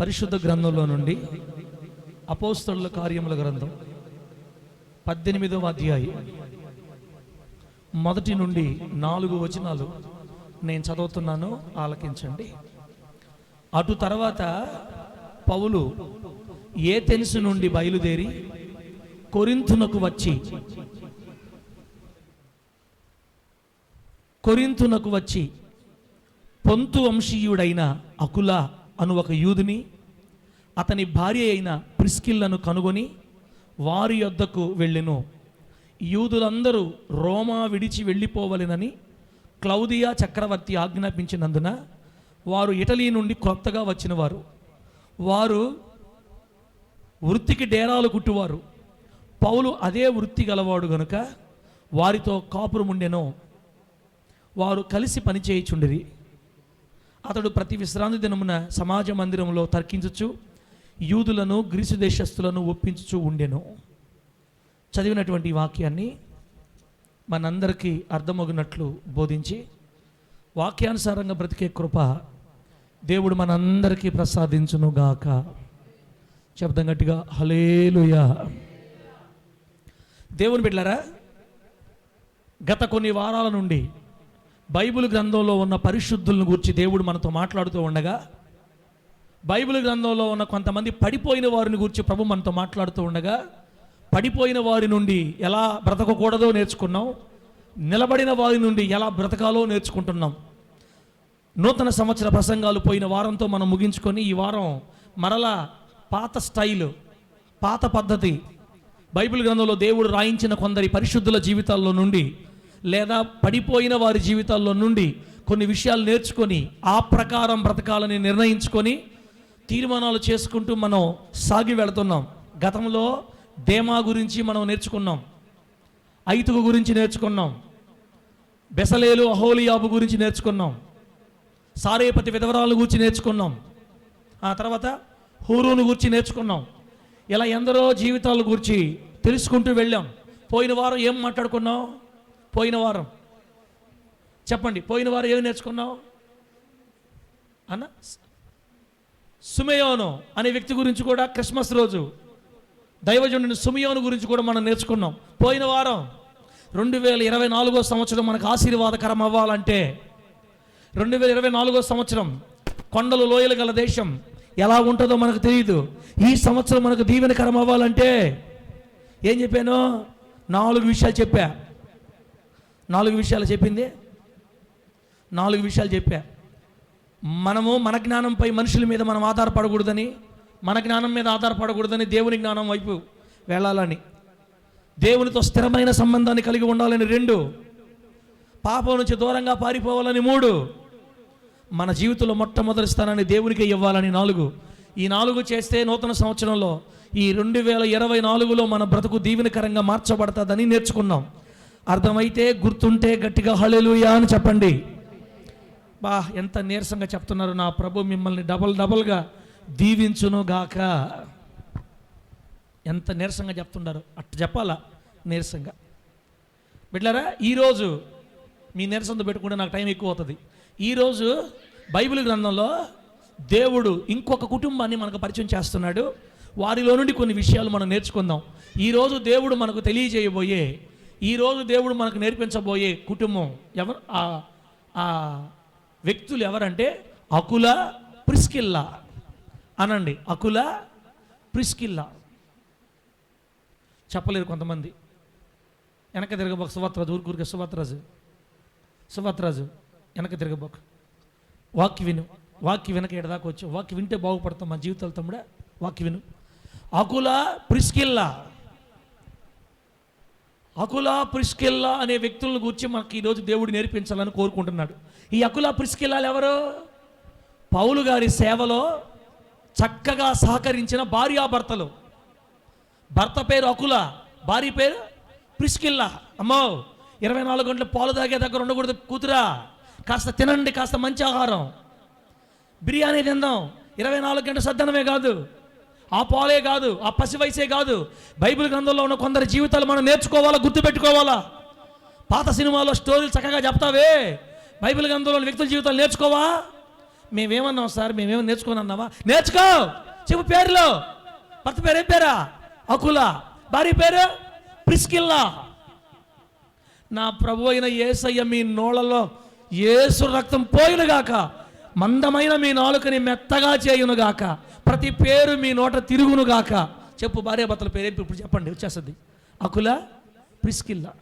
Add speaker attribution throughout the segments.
Speaker 1: పరిశుద్ధ గ్రంథంలో నుండి అపోస్తలుల కార్యముల గ్రంథం 18వ అధ్యాయం 1 నుండి 4 వచనాలు నేను చదువుతున్నాను, ఆలకించండి. అటు తర్వాత పౌలు ఏథెన్సు నుండి బయలుదేరి కొరింథునకు వచ్చి పొంతు వంశీయుడైన అకుల అను ఒక యూదుని అతని భార్య అయిన ప్రిస్కిల్లను కనుగొని వారి యొద్దకు వెళ్ళెను. యూదులందరూ రోమా విడిచి వెళ్ళిపోవలెనని క్లౌదియా చక్రవర్తి ఆజ్ఞాపించినందున వారు ఇటలీ నుండి కొత్తగా వచ్చిన వారు వృత్తికి డేరాలు కుట్టువారు. పౌలు అదే వృత్తి గలవాడు గనుక వారితో కాపురముండెను. వారు కలిసి పనిచేయుచుండిరి. అతడు ప్రతి విశ్రాంతి దినమున సమాజ మందిరంలో తర్కించుచు యూదులను గ్రీసు దేశస్థులను ఒప్పించుచు ఉండెను. చదివినటువంటి వాక్యాన్ని మనందరికీ అర్థమగునట్లు బోధించి వాక్యానుసారంగా బ్రతికే కృప దేవుడు మనందరికీ ప్రసాదించునుగాక. చెప్తాం గట్టిగా హల్లెలూయా. దేవుని బిడ్డలారా, గత కొన్ని వారాల నుండి బైబిల్ గ్రంథంలో ఉన్న పరిశుద్ధులను గురించి దేవుడు మనతో మాట్లాడుతూ ఉండగా, బైబిల్ గ్రంథంలో ఉన్న కొంతమంది పడిపోయిన వారిని గురించి ప్రభు మనతో మాట్లాడుతూ ఉండగా, పడిపోయిన వారి నుండి ఎలా బ్రతకకూడదో నేర్చుకున్నాం, నిలబడిన వారి నుండి ఎలా బ్రతకాలో నేర్చుకుంటున్నాం. నూతన సంవత్సర ప్రసంగాలు పోయిన వారంతో మనం ముగించుకొని ఈ వారం మరలా పాత స్టైల్, పాత పద్ధతి, బైబిల్ గ్రంథంలో దేవుడు రాయించిన కొందరి పరిశుద్ధుల జీవితాల్లో నుండి లేదా పడిపోయిన వారి జీవితాల్లో నుండి కొన్ని విషయాలు నేర్చుకొని ఆ ప్రకారం బ్రతకాలని నిర్ణయించుకొని తీర్మానాలు చేసుకుంటూ మనం సాగి వెళుతున్నాం. గతంలో దేమా గురించి మనం నేర్చుకున్నాం, ఐతుకు గురించి నేర్చుకున్నాం, బెసలేలు అహోలియాబు గురించి నేర్చుకున్నాం, సారేపతి విధవరాల గురించి నేర్చుకున్నాం, ఆ తర్వాత హూరును గురించి నేర్చుకున్నాం. ఇలా ఎందరో జీవితాల గురించి తెలుసుకుంటూ వెళ్ళాం. పోయిన వారం ఏం మాట్లాడుకున్నాం? పోయిన వారం చెప్పండి, పోయిన వారం ఏమి నేర్చుకున్నాం అన్న? సుమయోను అనే వ్యక్తి గురించి కూడా, క్రిస్మస్ రోజు దైవజనుని సుమయోను గురించి కూడా మనం నేర్చుకున్నాం. పోయిన వారం 2024 సంవత్సరం మనకు ఆశీర్వాదకరం అవ్వాలంటే, 2024 సంవత్సరం కొండలు లోయలు గల దేశం ఎలా ఉంటుందో మనకు తెలియదు. ఈ సంవత్సరం మనకు దీవెనకరం అవ్వాలంటే ఏం చెప్పాను? 4 విషయాలు చెప్పా. 4 విషయాలు చెప్పింది, 4 విషయాలు చెప్పా. మనము మన జ్ఞానంపై మనుషుల మీద మనం ఆధారపడకూడదని, మన జ్ఞానం మీద ఆధారపడకూడదని, దేవుని జ్ఞానం వైపు వెళ్ళాలని, దేవునితో స్థిరమైన సంబంధాన్ని కలిగి ఉండాలని 2, పాపం నుంచి దూరంగా పారిపోవాలని 3, మన జీవితంలో మొట్టమొదటి స్థానాన్ని దేవునికి ఇవ్వాలని 4. ఈ 4 చేస్తే నూతన సంవత్సరంలో ఈ 2024లో మన బ్రతుకు దీవెనకరంగా మార్చబడతాదని నేర్చుకున్నాం. అర్థమైతే గుర్తుంటే గట్టిగా హల్లెలూయా అని చెప్పండి. బా, ఎంత నీరసంగా చెప్తున్నారు. నా ప్రభు మిమ్మల్ని డబల్గా దీవించును గాక. ఎంత నీరసంగా చెప్తున్నారు, అట్టు చెప్పాలా నీరసంగా. బిడ్డలారా, ఈరోజు మీ నీరసంతో పెట్టుకుంటే నాకు టైం ఎక్కువ అవుతుంది. ఈరోజు బైబిల్ గ్రంథంలో దేవుడు ఇంకొక కుటుంబాన్ని మనకు పరిచయం చేస్తున్నాడు. వారిలో నుండి కొన్ని విషయాలు మనం నేర్చుకుందాం. ఈరోజు దేవుడు మనకు తెలియజేయబోయే, ఈరోజు దేవుడు మనకు నేర్పించబోయే కుటుంబం ఎవరు? ఆ వ్యక్తులు ఎవరంటే అకుల, ప్రిస్కిల్లా అనండి. అకుల, ప్రిస్కిల్లా. చెప్పలేరు కొంతమంది. వెనక తిరగబోక సువార్తరాజు, ఊరికూరికే సువార్తరాజు వెనక తిరగబోక. వాక్య విను, వాక్య వెనక ఎడదాకా వచ్చు. వాక్య వింటే బాగుపడతాం మా జీవితాలు తమ్ముడా. వాక్య విను. అకుల, ప్రిస్కిల్లా. అకుల, ప్రిస్కిల్లా అనే వ్యక్తులను గురించి మనకి ఈరోజు దేవుడు నేర్పించాలని కోరుకుంటున్నాడు. ఈ అకుల, ప్రిస్కిల్లాలు ఎవరు? పౌలు గారి సేవలో చక్కగా సహకరించిన భార్యాభర్తలు. భర్త పేరు అకుల, భార్య పేరు ప్రిస్కిల్లా. అమ్మో, 24 గంటలు పాలు తాగే దగ్గర ఉండకూడదు కూతురా. కాస్త తినండి, కాస్త మంచి ఆహారం, బిర్యానీ తిందాం. 24 గంటల సద్దనమే కాదు, ఆ పాలే కాదు, ఆ పసి వయసే కాదు. బైబిల్ గ్రంథంలో ఉన్న కొందరి జీవితాలు మనం నేర్చుకోవాలా, గుర్తుపెట్టుకోవాలా. పాత సినిమాలో స్టోరీలు చక్కగా చెప్తావే, బైబిల్ గ్రంథంలో వ్యక్తుల జీవితాలు నేర్చుకోవా? మేమేమన్నాం సార్, మేమేమో నేర్చుకొని అన్నావా? నేర్చుకో, చెప్పు పేరులో. భర్త పేరు ఏం పేరా? అకుల. భార్య పేరు ప్రిస్కిల్లా. నా ప్రభు అయిన యేసయ్య మీ నోళ్ళలో యేసు రక్తం పోయినగాక, మందమైన మీ నాలుకని మెత్తగా చేయునుగాక, ప్రతి పేరు మీ నోట తిరుగునుగాక. చెప్పు భార్య భర్తల పేరు ఇప్పుడు చెప్పండి, వచ్చేస్తుంది. అకుల, ప్రిస్కిల్లా.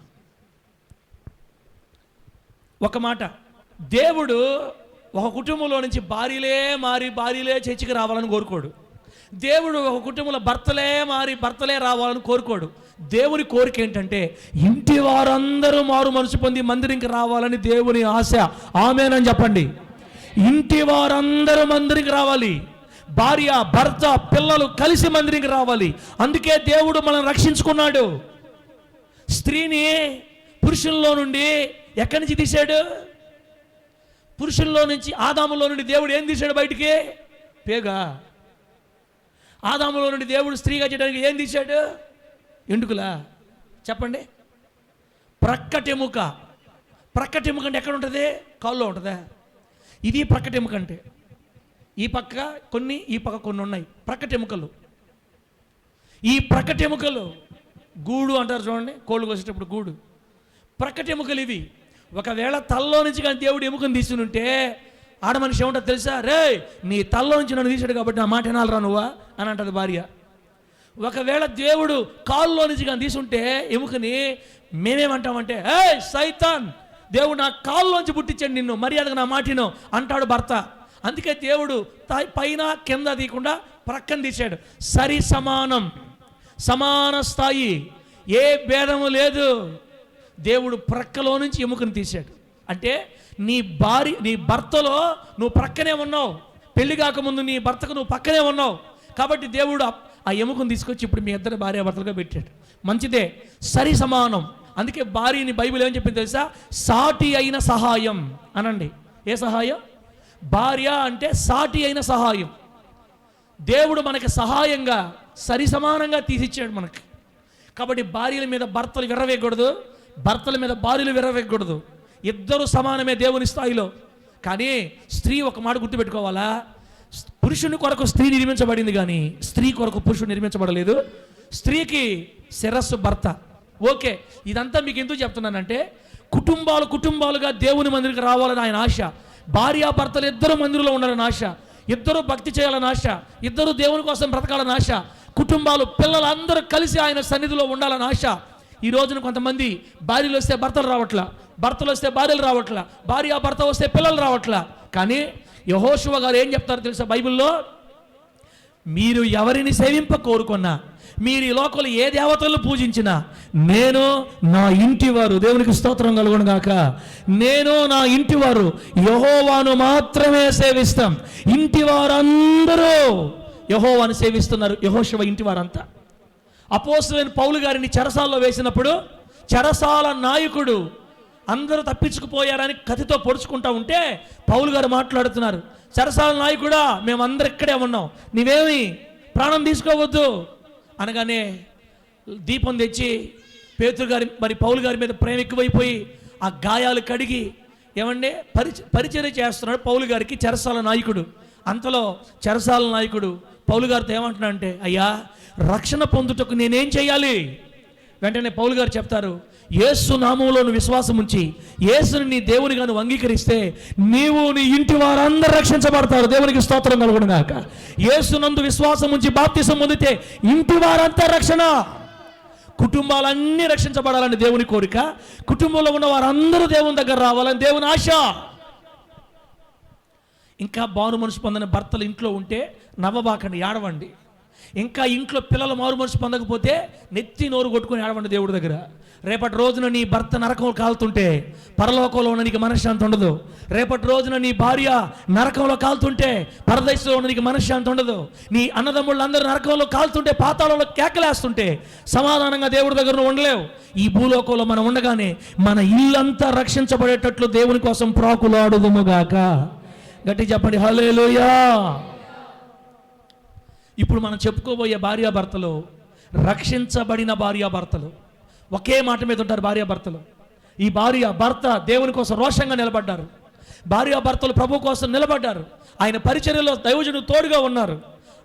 Speaker 1: ఒక మాట, దేవుడు ఒక కుటుంబంలో నుంచి భార్యలే చర్చికి రావాలని కోరుకోడు. దేవుడు ఒక కుటుంబంలో భర్తలే రావాలని కోరుకోడు. దేవుని కోరిక ఏంటంటే ఇంటి వారందరూ మారు మనసు పొంది మందిరికి రావాలని దేవుని ఆశ. ఆమేనని చెప్పండి. ఇంటి వారందరూ మందిరికి రావాలి. భార్య, భర్త, పిల్లలు కలిసి మందిరికి రావాలి. అందుకే దేవుడు మనల్ని రక్షించుకున్నాడు. స్త్రీని పురుషుల్లో నుండి ఎక్కడి నుంచి తీశాడు? పురుషుల్లో నుంచి, ఆదాములో నుండి దేవుడు ఏం తీశాడు బయటికి? పేగా. ఆదాములో నుండి దేవుడు స్త్రీగా చేయడానికి ఏం తీశాడు? ఎండుకులా. చెప్పండి. ప్రక్కటెముక. ప్రక్కటెముక అంటే ఎక్కడ ఉంటుంది? కాల్లో ఉంటుందా? ఇది ప్రక్కటెముక అంటే. ఈ పక్క కొన్ని, ఈ పక్క కొన్ని ఉన్నాయి ప్రక్కటెముకలు. ఈ ప్రక్కటెముకలు గూడు అంటారు చూడండి, కోళ్ళు కోసేటప్పుడు గూడు. ప్రక్కటెముకలు ఇవి. ఒకవేళ తల్లో నుంచి కానీ దేవుడు ఎముకను తీసుకుని ఉంటే ఆడ మనిషి ఏముంటుంది తెలుసా? రే, నీ తల్లో నుంచి నన్ను తీసాడు కాబట్టి నా మాట వినాలరా నువ్వా అని అంటది భార్య. ఒకవేళ దేవుడు కాల్లో నుంచి కానీ తీసుంటే ఎముకని, మేమేమంటామంటే ఏ సైతాన్, దేవుడు నా కాల్లోంచి పుట్టించాడు నిన్ను, మర్యాదగా నా మాటిను అంటాడు భర్త. అందుకే దేవుడు పైన కింద తీయకుండా ప్రక్కన తీశాడు. సరి సమానం, సమాన స్థాయి, ఏ భేదము లేదు. దేవుడు ప్రక్కలో నుంచి ఎముకను తీశాడు. అంటే నీ భర్తలో నువ్వు ప్రక్కనే ఉన్నావు. పెళ్లి కాకముందు నీ భర్తకు నువ్వు పక్కనే ఉన్నావు. కాబట్టి దేవుడు ఆ ఎముకను తీసుకొచ్చి ఇప్పుడు మీ ఇద్దరు భార్యాభర్తలుగా పెట్టాడు. మంచిదే, సరి సమానం. అందుకే భార్యని బైబిల్ ఏం చెప్పింది తెలుసా? సాటి అయిన సహాయం అనండి. ఏ సహాయం? భార్య అంటే సాటి అయిన సహాయం. దేవుడు మనకి సహాయంగా సరి సమానంగా తీసిచ్చాడు మనకి. కాబట్టి భార్యల మీద భర్తలు విర్రవేయకూడదు, భర్తల మీద భార్యలు విర్రవేయకూడదు. ఇద్దరు సమానమే దేవుని స్థాయిలో. కానీ స్త్రీ ఒక మాట గుర్తుపెట్టుకోవాలా, పురుషుని కొరకు స్త్రీ నిర్మించబడింది కానీ స్త్రీ కొరకు పురుషుడు నిర్మించబడలేదు. స్త్రీకి శిరస్సు భర్త. ఓకే, ఇదంతా మీకు ఎందుకు చెప్తున్నానంటే కుటుంబాలుగా దేవుని మందిరికి రావాలని ఆయన ఆశ. భార్యాభర్తలు ఇద్దరు మందిరంలో ఉండాలని ఆశ, ఇద్దరు భక్తి చేయాలని ఆశ, ఇద్దరు దేవుని కోసం బ్రతకాలని ఆశ, కుటుంబాలు పిల్లలందరూ కలిసి ఆయన సన్నిధిలో ఉండాలని ఆశ. ఈ రోజున కొంతమంది భార్యలు వస్తే భర్తలు రావట్లా, భర్తలు వస్తే భార్యలు రావట్లా, భార్యాభర్త వస్తే పిల్లలు రావట్లా. కానీ యెహోషువ గారు ఏం చెప్తారో తెలుసా బైబిల్లో? మీరు ఎవరిని సేవింప కోరుకున్నా, మీరు ఈ లోకంలో ఏ దేవతలను పూజించినా, నేను నా ఇంటి వారు, దేవునికి స్తోత్రం కలుగును గాక, నేను నా ఇంటి వారు యెహోవాను మాత్రమే సేవిస్తాం. ఇంటి వారందరూ యెహోవాను సేవిస్తున్నారు. యెహోషువ ఇంటి వారంతా. అపోస్తలుడైన పౌలు గారిని చెరసాల్లో వేసినప్పుడు చెరసాల నాయకుడు అందరూ తప్పించుకుపోయారని కత్తితో పొడుచుకుంటా ఉంటే పౌలు గారు మాట్లాడుతున్నారు, చెరసాల నాయకుడా, మేమందరం ఇక్కడే ఉన్నాం, నీవేమి ప్రాణం తీసుకోవద్దు అనగానే దీపం తెచ్చి పేతురు గారి పౌలు గారి మీద ప్రేమ ఎక్కువైపోయి ఆ గాయాలు కడిగి ఏమంటే పరిచర్య చేస్తున్నాడు పౌలు గారికి చెరసాల నాయకుడు. అంతలో చెరసాల నాయకుడు పౌలు గారితో ఏమంటున్నా అంటే, అయ్యా, రక్షణ పొందుటకు నేనేం చేయాలి? వెంటనే పౌలు గారు చెప్తారు, యేసు నామములో నువ్వు విశ్వాసం ఉంచి యేసుని నీ దేవునిగా నువ్వు అంగీకరిస్తే నీవు నీ ఇంటి వారందరూ రక్షించబడతారు. దేవునికి స్తోత్రం కలుగును గాక. యేసునందు విశ్వాసం ఉంచి బాప్తిసం పొందితే ఇంటి వారంతా రక్షణ. కుటుంబాలన్నీ రక్షించబడాలని దేవుని కోరిక, కుటుంబంలో ఉన్న వారందరూ దేవుని దగ్గర రావాలని దేవుని ఆశ. ఇంకా మారు మనసు పొందిన భర్తలు ఇంట్లో ఉంటే నవ్వబాకండి, ఏడవండి. ఇంకా ఇంట్లో పిల్లలు మారు మనసు పొందకపోతే నెత్తి నోరు కొట్టుకుని ఏడవండి దేవుడి దగ్గర. రేపటి రోజున నీ భర్త నరకం కాలుతుంటే పరలోకంలో ఉన్న నీకు మనశ్శాంతి ఉండదు. రేపటి రోజున నీ భార్య నరకంలో కాలుతుంటే పరదేశంలో ఉన్న నీకు మనశ్శాంతి ఉండదు. నీ అన్నదమ్ముళ్ళు అందరూ నరకంలో కాలుతుంటే పాతాళంలో కేకలేస్తుంటే సమాధానంగా దేవుడి దగ్గర ఉండలేవు. ఈ భూలోకంలో మనం ఉండగానే మన ఇల్లంతా రక్షించబడేటట్లు దేవుని కోసం ప్రాకులాడుదుముగాక. గట్టి చెప్పండి హల్లెలూయా. ఇప్పుడు మనం చెప్పుకోబోయే భార్యాభర్తలు రక్షించబడిన భార్యాభర్తలు. ఒకే మాట మీద ఉంటారు భార్యాభర్తలు. ఈ భర్త దేవుని కోసం రోషంగా నిలబడ్డారు. భార్యాభర్తలు ప్రభు కోసం నిలబడ్డారు. ఆయన పరిచర్యలో దైవజనుడు తోడుగా ఉన్నారు.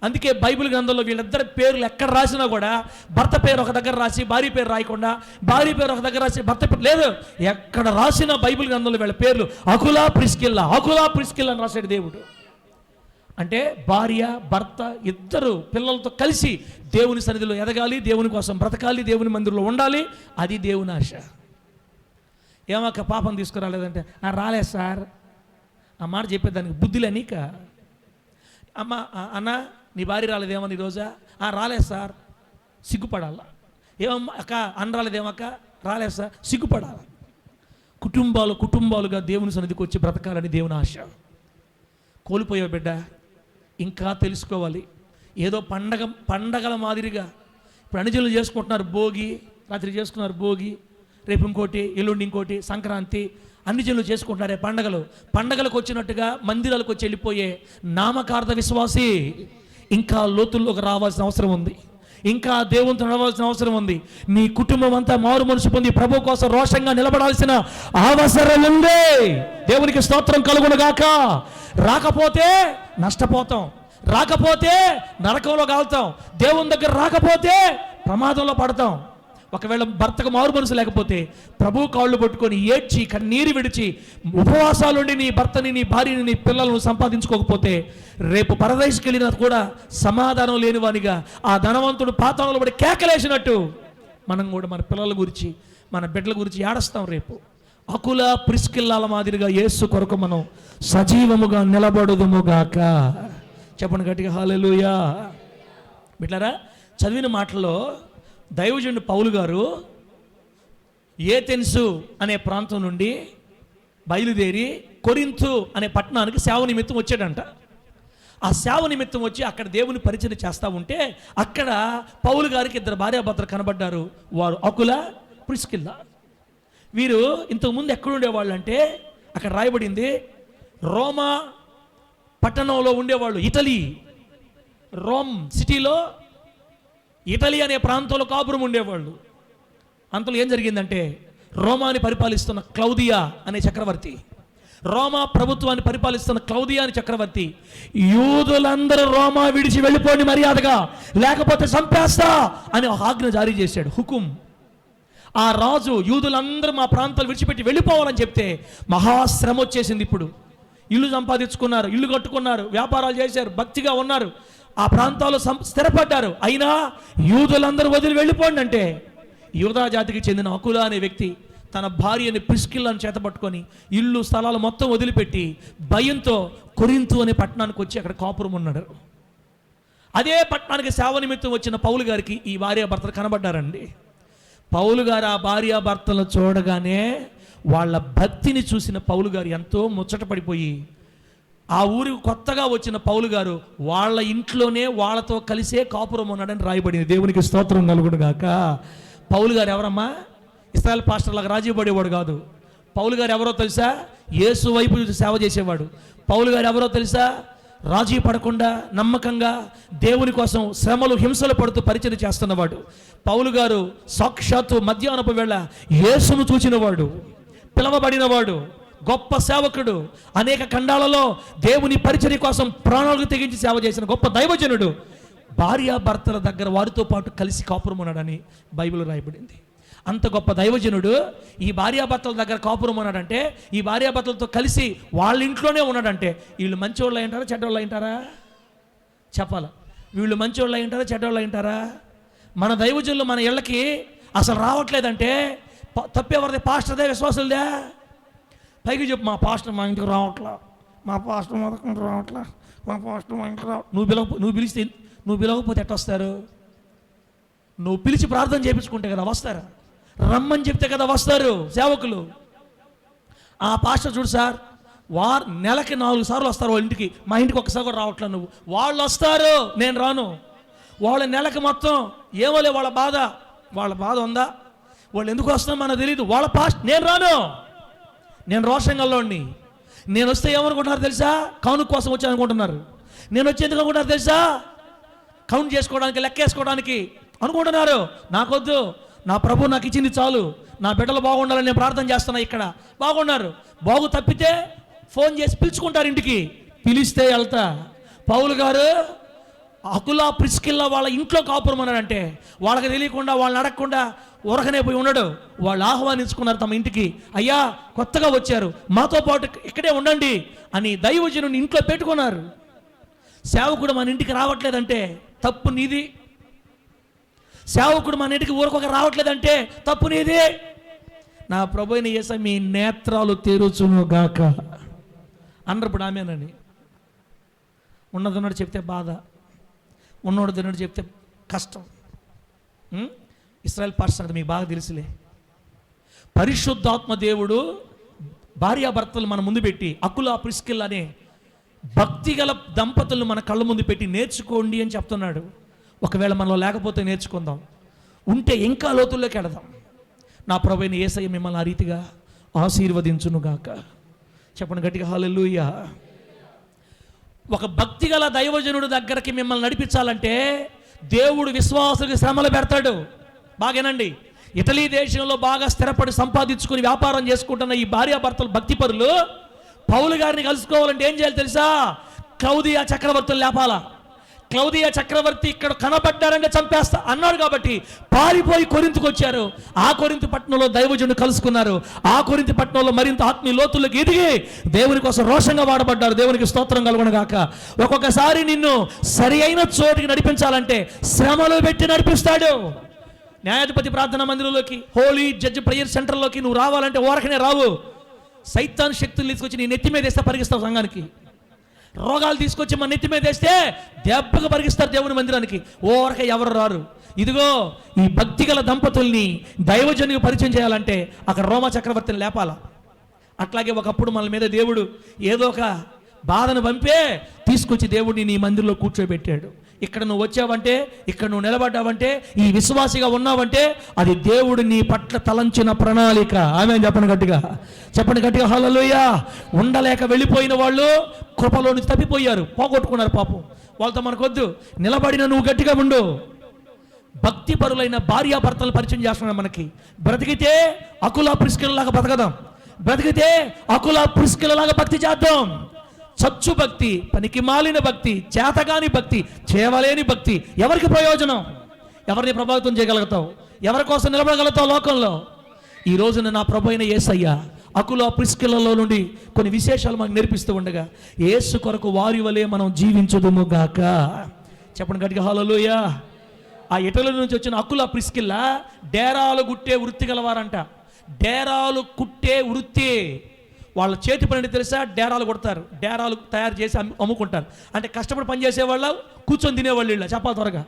Speaker 1: అందుకే బైబిల్ గ్రంథంలో వీళ్ళిద్దరి పేర్లు ఎక్కడ రాసినా కూడా భర్త పేరు ఒక దగ్గర రాసి భార్య పేరు రాయకుండా, భార్య పేరు ఒక దగ్గర రాసి భర్త పేరు లేదు. ఎక్కడ రాసిన బైబిల్ గ్రంథంలో వీళ్ళ పేర్లు అకులా ప్రిస్కిల్లా అని రాశాడు దేవుడు. అంటే భార్య భర్త ఇద్దరు పిల్లలతో కలిసి దేవుని సన్నిధిలో ఎదగాలి, దేవుని కోసం బ్రతకాలి, దేవుని మందిరంలో ఉండాలి. అది దేవుని ఆశ. ఏమక్క పాపం తీసుకురాలేదంటే రాలేదు సార్, ఆ మాట చెప్పేదానికి బుద్ధిలే నీక. అమ్మ అన్న నీ భార్య రాలేదేమని ఈరోజా? రాలేదు సార్, సిగ్గుపడాల. ఏమమ్మా అక్క అన్న రాలేదేమక్క? రాలేదు సార్, సిగ్గుపడాల. కుటుంబాలుగా దేవుని సన్నిధికి వచ్చి బ్రతకాలని దేవుని ఆశ. కోల్పోయావు బిడ్డ, ఇంకా తెలుసుకోవాలి. ఏదో పండగల మాదిరిగా ఇప్పుడు అణిజనులు చేసుకుంటున్నారు. భోగి రాత్రి చేసుకున్నారు, భోగి రేపు ఇంకోటి, ఎల్లుండి ఇంకోటి, సంక్రాంతి, అన్ని జనులు చేసుకుంటున్నారే పండగలకు వచ్చినట్టుగా మందిరాలకు వచ్చి వెళ్ళిపోయే నామకార్థ విశ్వాసి ఇంకా లోతుల్లోకి రావాల్సిన అవసరం ఉంది. ఇంకా దేవునితో నడవాల్సిన అవసరం ఉంది. నీ కుటుంబం అంతా మారు మనసు పొంది ప్రభు కోసం రోషంగా నిలబడాల్సిన అవసరం ఉంది. దేవునికి స్తోత్రం కలుగునుగాక. రాకపోతే నష్టపోతాం, రాకపోతే నరకంలో కాలుతాం, దేవుని దగ్గర రాకపోతే ప్రమాదంలో పడతాం. ఒకవేళ భర్తకు మారు మనసు లేకపోతే ప్రభు కాళ్ళు పట్టుకొని ఏడ్చి కన్నీరు విడిచి ఉపవాసాలుండి నీ భర్తని, నీ భార్యని, నీ పిల్లలను సంపాదించుకోకపోతే రేపు పరదేశికి వెళ్ళినా కూడా సమాధానం లేనివానిగా ఆ ధనవంతుడు పాతాళంలో పడి కేకలేసినట్టు మనం కూడా మన పిల్లల గురించి, మన బిడ్డల గురించి ఏడుస్తాం రేపు. అకుల ప్రిస్కిల్లాల మాదిరిగా యేసు కొరకు మనం సజీవముగా నిలబడుదుముగాక. చెప్పండి గట్టిగా హల్లెలూయా. బిడ్డలారా, చదివిన మాటల్లో దైవజనుడు పౌలు గారు ఏథెన్సు అనే ప్రాంతం నుండి బయలుదేరి కొరింథు అనే పట్టణానికి సేవ నిమిత్తం వచ్చాడంట. ఆ సేవ నిమిత్తం వచ్చి అక్కడ దేవుని పరిచయం చేస్తూ ఉంటే అక్కడ పౌలు గారికి ఇద్దరు భార్యాభర్తలు కనబడ్డారు. వారు అకుల ప్రిస్కిల్లా. వీరు ఇంతకుముందు ఎక్కడుండేవాళ్ళు అంటే అక్కడ రాయబడింది రోమా పట్టణంలో ఉండేవాళ్ళు. ఇటలీ, రోమ్ సిటీలో ఇటలీ అనే ప్రాంతంలో కాపురం ఉండేవాళ్ళు. అంతలో ఏం జరిగిందంటే రోమాని పరిపాలిస్తున్న క్లౌదియా అనే చక్రవర్తి, రోమా ప్రభుత్వాన్ని పరిపాలిస్తున్న క్లౌదియా అనే చక్రవర్తి యూదులందరూ రోమా విడిచి వెళ్ళిపోండి మర్యాదగా, లేకపోతే చంపేస్తా అని ఒక ఆజ్ఞ జారీ చేశాడు, హుకుం. ఆ రాజు యూదులందరూ మా ప్రాంతాలు విడిచిపెట్టి వెళ్ళిపోవాలని చెప్తే మహాశ్రమ వచ్చేసింది. ఇప్పుడు ఇల్లు సంపాదించుకున్నారు, ఇల్లు కట్టుకున్నారు, వ్యాపారాలు చేశారు, భక్తిగా ఉన్నారు, ఆ ప్రాంతాల్లో స్థిరపడ్డారు. అయినా యూదులందరూ వదిలి వెళ్ళిపోండి అంటే యూదా జాతికి చెందిన అకుల అనే వ్యక్తి తన భార్యని ప్రిస్కిల్లాను చేతపట్టుకొని ఇల్లు స్థలాలు మొత్తం వదిలిపెట్టి భయంతో కొరింథు అనే పట్టణానికి వచ్చి అక్కడ కాపురం ఉన్నాడు. అదే పట్టణానికి సేవ నిమిత్తం వచ్చిన పౌలు గారికి ఈ భార్యాభర్తలు కనబడ్డారండి. పౌలు గారు ఆ భార్యాభర్తలు చూడగానే వాళ్ళ భక్తిని చూసిన పౌలు గారు ఎంతో ముచ్చట పడిపోయి ఆ ఊరికి కొత్తగా వచ్చిన పౌలు గారు వాళ్ళ ఇంట్లోనే వాళ్ళతో కలిసే కాపురం ఉన్నాడని రాయబడింది. దేవునికి స్తోత్రం కలుగునుగాక. పౌలు గారు ఎవరమ్మా? ఇశ్రాయేల్ పాస్టర్లకు రాజీ పడేవాడు కాదు. పౌలు గారు ఎవరో తెలుసా? యేసు వైపు చూసి సేవ చేసేవాడు. పౌలు గారు ఎవరో తెలుసా? రాజీ పడకుండా నమ్మకంగా దేవుని కోసం శ్రమలు హింసలు పడుతూ పరిచయం చేస్తున్నవాడు. పౌలు గారు సాక్షాత్తు మధ్యాహ్నపు వేళ యేసును చూచినవాడు, పిలవబడినవాడు, గొప్ప సేవకుడు, అనేక ఖండాలలో దేవుని పరిచర్య కోసం ప్రాణాలకు తెగించి సేవ చేసిన గొప్ప దైవజనుడు. భార్యాభర్తల దగ్గర వారితో పాటు కలిసి కాపురం ఉన్నాడని బైబిల్ రాయబడింది. అంత గొప్ప దైవజనుడు ఈ భార్యాభర్తల దగ్గర కాపురం ఉన్నాడంటే, ఈ భార్యాభర్తలతో కలిసి వాళ్ళ ఇంట్లోనే ఉన్నాడంటే వీళ్ళు మంచోళ్ళు అయింటారా చెడ్డోళ్ళు అయింటారా? చెప్పాల, వీళ్ళు మంచోళ్ళు అయింటారా చెడ్డోళ్ళు అయింటారా? మన దైవజనులు మన ఇళ్ళకి అసలు రావట్లేదంటే తప్పెవరిది? పాస్టర్దే, విశ్వాసులదే? పైకి చెప్పు, మా పాస్టర్ మా ఇంటికి రావట్లా, మా పాస్టర్ మా దగ్గర రావట్లా, మా పాస్టర్ మా ఇంటికి నువ్వు పిలవకపోతే ఎట్లా వస్తారు? నువ్వు పిలిచి ప్రార్థన చేయించుకుంటే కదా వస్తారు. రమ్మని చెప్తే కదా వస్తారు సేవకులు. ఆ పాస్టర్ చూడు సార్, నెలకి 4 సార్లు వస్తారు వాళ్ళ ఇంటికి, మా ఇంటికి ఒకసారి కూడా రావట్లా. నువ్వు వాళ్ళు వస్తారు, నేను రాను. వాళ్ళ నెలకి మొత్తం ఏమోలే వాళ్ళ బాధ ఉందా, వాళ్ళు ఎందుకు వస్తామో మనకు తెలియదు. వాళ్ళ నేను రాను, నేను రోషంగల్లోని. నేను వస్తే ఏమనుకుంటున్నారు తెలుసా? కౌను కోసం వచ్చి అనుకుంటున్నారు. నేను వచ్చి ఎందుకు అనుకుంటున్నారు తెలుసా? కౌంట్ చేసుకోవడానికి, లెక్కేసుకోవడానికి అనుకుంటున్నారు. నాకొద్దు, నా ప్రభు నాకు ఇచ్చింది చాలు, నా బిడ్డలు బాగుండాలని నేను ప్రార్థన చేస్తున్నా. ఇక్కడ బాగున్నారు, బాగు తప్పితే ఫోన్ చేసి పిలుచుకుంటారు ఇంటికి. పిలిస్తే వెళ్తా. పౌలు గారు అకులా ప్రిస్కిల్లా వాళ్ళ ఇంట్లో కాపురం అన్నాడంటే వాళ్ళకి తెలియకుండా, వాళ్ళని అడగకుండా ఉరకనే పోయి ఉండడు. వాళ్ళు ఆహ్వానించుకున్నారు తమ ఇంటికి. అయ్యా కొత్తగా వచ్చారు, మాతో పాటు ఇక్కడే ఉండండి అని దైవజనుని ఇంట్లో పెట్టుకున్నారు. సేవకుడు మన ఇంటికి రావట్లేదంటే తప్పు నీది. సేవకుడు మన ఇంటికి ఊరకొక రావట్లేదంటే తప్పు నీది. నా ప్రభువైన యేసు మీ నేత్రాలు తెరుచును గాక అన్నారు. ఇప్పుడు ఆమెనని ఉన్నదన్నట్టు చెప్తే బాధ, ఉన్నోడు తిన్నట్టు చెప్తే కష్టం. ఇశ్రాయేల్ పాస్టర్ సంగతి మీకు బాగా తెలుసులే. పరిశుద్ధాత్మ దేవుడు భార్యాభర్తలు మన ముందు పెట్టి అకులా ప్రిస్కిల్లా అనే భక్తిగల దంపతులను మన కళ్ళ ముందు పెట్టి నేర్చుకోండి అని చెప్తున్నాడు. ఒకవేళ మనలో లేకపోతే నేర్చుకుందాం, ఉంటే ఇంకా లోతుల్లోకి వెళదాం. నా ప్రభువైన యేసయ్య మిమ్మల్ని ఆ రీతిగా ఆశీర్వదించునుగాక. చెప్పండి గట్టిగా హల్లెలూయా. ఒక భక్తిగల దైవజనుడు దగ్గరికి మిమ్మల్ని నడిపించాలంటే దేవుడు విశ్వాసులకు శ్రమలు పెడతాడు. బాగేనండి. ఇటలీ దేశంలో బాగా స్థిరపడి సంపాదించుకుని వ్యాపారం చేసుకుంటున్న ఈ భార్యాభర్తలు భక్తిపరులు పౌలు గారిని కలుసుకోవాలంటే ఏం చేయాలి తెలుసా? క్లౌదియా చక్రవర్తులు లేపాలా. క్లౌదియా చక్రవర్తి ఇక్కడ కనబడ్డారంటే చంపేస్తా అన్నాడు కాబట్టి పారిపోయి కొరింథుకు వచ్చారు. ఆ కొరింథు పట్టణంలో దైవజనుడు కలుసుకున్నారు. ఆ కొరింథు పట్టణంలో మరింత ఆత్మీయ లోతుల్లోకి ఎదిగి దేవుని కోసం రోషంగా వాడబడ్డారు. దేవునికి స్తోత్రం కలుగునుగాక. ఒక్కొక్కసారి నిన్ను సరి అయిన చోటికి నడిపించాలంటే శ్రమలు పెట్టి నడిపిస్తాడు. న్యాయాధిపతి ప్రార్థనా మందిరంలోకి, హోలీ జడ్జ్ ప్రేయర్ సెంటర్లోకి నువ్వు రావాలంటే ఓరకనే రావు. సైతాన్ శక్తులు తీసుకొచ్చి నీ నెత్తి మీద వేస్తే పరిగిస్తావు సంఘానికి. రోగాలు తీసుకొచ్చి మన నెత్తి మీద వేస్తే దెబ్బగా పరిగిస్తారు దేవుని మందిరానికి. ఓరక ఎవరు రారు. ఇదిగో ఈ భక్తిగల దంపతుల్ని దైవజనునికి పరిచయం చేయాలంటే అక్కడ రోమా చక్రవర్తిని లేపాల. అట్లాగే ఒకప్పుడు మన మీద దేవుడు ఏదో ఒక బాధను పంపే తీసుకొచ్చి దేవుడిని నీ మందిరంలో కూర్చోబెట్టాడు. ఇక్కడ నువ్వు వచ్చావంటే, ఇక్కడ నువ్వు నిలబడ్డావంటే, ఈ విశ్వాసిగా ఉన్నావంటే అది దేవుడు నీ పట్ల తలంచిన ప్రణాళిక. ఆమేన్ చెప్పండి గట్టిగా, చెప్పండి గట్టిగా హల్లెలూయా. ఉండలేక వెళ్ళిపోయిన వాళ్ళు కృపలో నుంచి తప్పిపోయారు, పోగొట్టుకున్నారు పాపం. వాళ్ళతో మనకొద్దు. నిలబడిన నువ్వు గట్టిగా ఉండు. భక్తి పరులైన భార్యాభర్తలు పరిచయం చేస్తున్నాడు మనకి. బ్రతికితే అకులా ప్రిస్కిల్లాగా బ్రతకదాం. బ్రతికితే అకులా ప్రిస్కిల్లాగా భక్తి చేద్దాం. చచ్చు భక్తి, పనికి మాలిన భక్తి, చేతగాని భక్తి, చేయవలేని భక్తి ఎవరికి ప్రయోజనం? ఎవరిని ప్రభావితం చేయగలుగుతావు? ఎవరి కోసం నిలబడగలుగుతావు లోకంలో? ఈ రోజున నా ప్రభువైన యేసయ్య అకులా ప్రిస్కిల్లలో నుండి కొన్ని విశేషాలు మనకు నేర్పిస్తూ ఉండగా యేసు కొరకు వారి వలె మనం జీవించుదుము గాక. చెప్పండి గట్టిగా హల్లెలూయా. ఆ ఇటలీ నుంచి వచ్చిన అకులా ప్రిస్కిల్లా డేరాలు కుట్టే వృత్తి గలవారంట. డేరాలు కుట్టే వృత్తి. వాళ్ళ చేతి పని తెలుసా? డేరాలు కొడతారు. డేరాలు తయారు చేసి అమ్ముకుంటారు. అంటే కష్టపడి పనిచేసేవాళ్ళ, కూర్చొని తినేవాళ్ళు. ఇలా చెప్పాలి త్వరగా.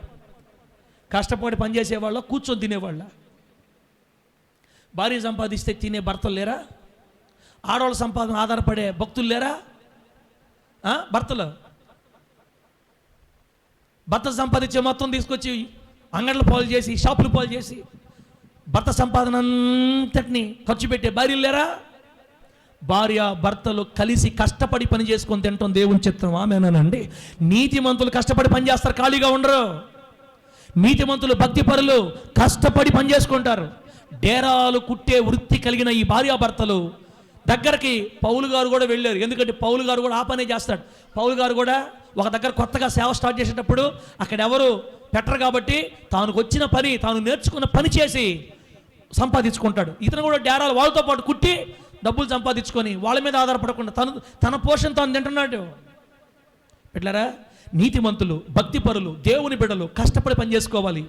Speaker 1: కష్టపడి పనిచేసేవాళ్ళ, కూర్చొని తినేవాళ్ళ. భార్య సంపాదిస్తే తినే భర్తలు లేరా? ఆడవాళ్ళ సంపాదన ఆధారపడే భక్తులు లేరా? భర్తలు భర్త సంపాదించే మొత్తం తీసుకొచ్చి అంగళ్ళ పాలు చేసి, షాపులు పాలు చేసి భర్త సంపాదన అంతటిని ఖర్చు పెట్టే భార్యలు లేరా? భార్య భర్తలు కలిసి కష్టపడి పని చేసుకొని తింటాం దేవుని చిత్తం. ఆమేనండి. నీతిమంతులు కష్టపడి పని చేస్తారు, ఖాళీగా ఉండరు. నీతిమంతులు భక్తిపరులు కష్టపడి పని చేసుకుంటారు. డేరాలు కుట్టే వృత్తి కలిగిన ఈ భార్యాభర్తలు దగ్గరికి పౌలు గారు కూడా వెళ్ళారు. ఎందుకంటే పౌలు గారు కూడా ఆ పనే చేస్తాడు. పౌలు గారు కూడా ఒక దగ్గర కొత్తగా సేవ స్టార్ట్ చేసేటప్పుడు అక్కడ ఎవరు పెట్టరు కాబట్టి తాను వచ్చిన పని, తాను నేర్చుకున్న పని చేసి సంపాదించుకుంటాడు. ఇతను కూడా డేరాలు వాళ్ళతో పాటు కుట్టి డబ్బులు సంపాదించుకొని వాళ్ళ మీద ఆధారపడకుండా తన పోషణ తాను తింటున్నాడు. పెట్టారా? నీతిమంతులు భక్తిపరులు దేవుని బిడ్డలు కష్టపడి పని చేసుకోవాలి.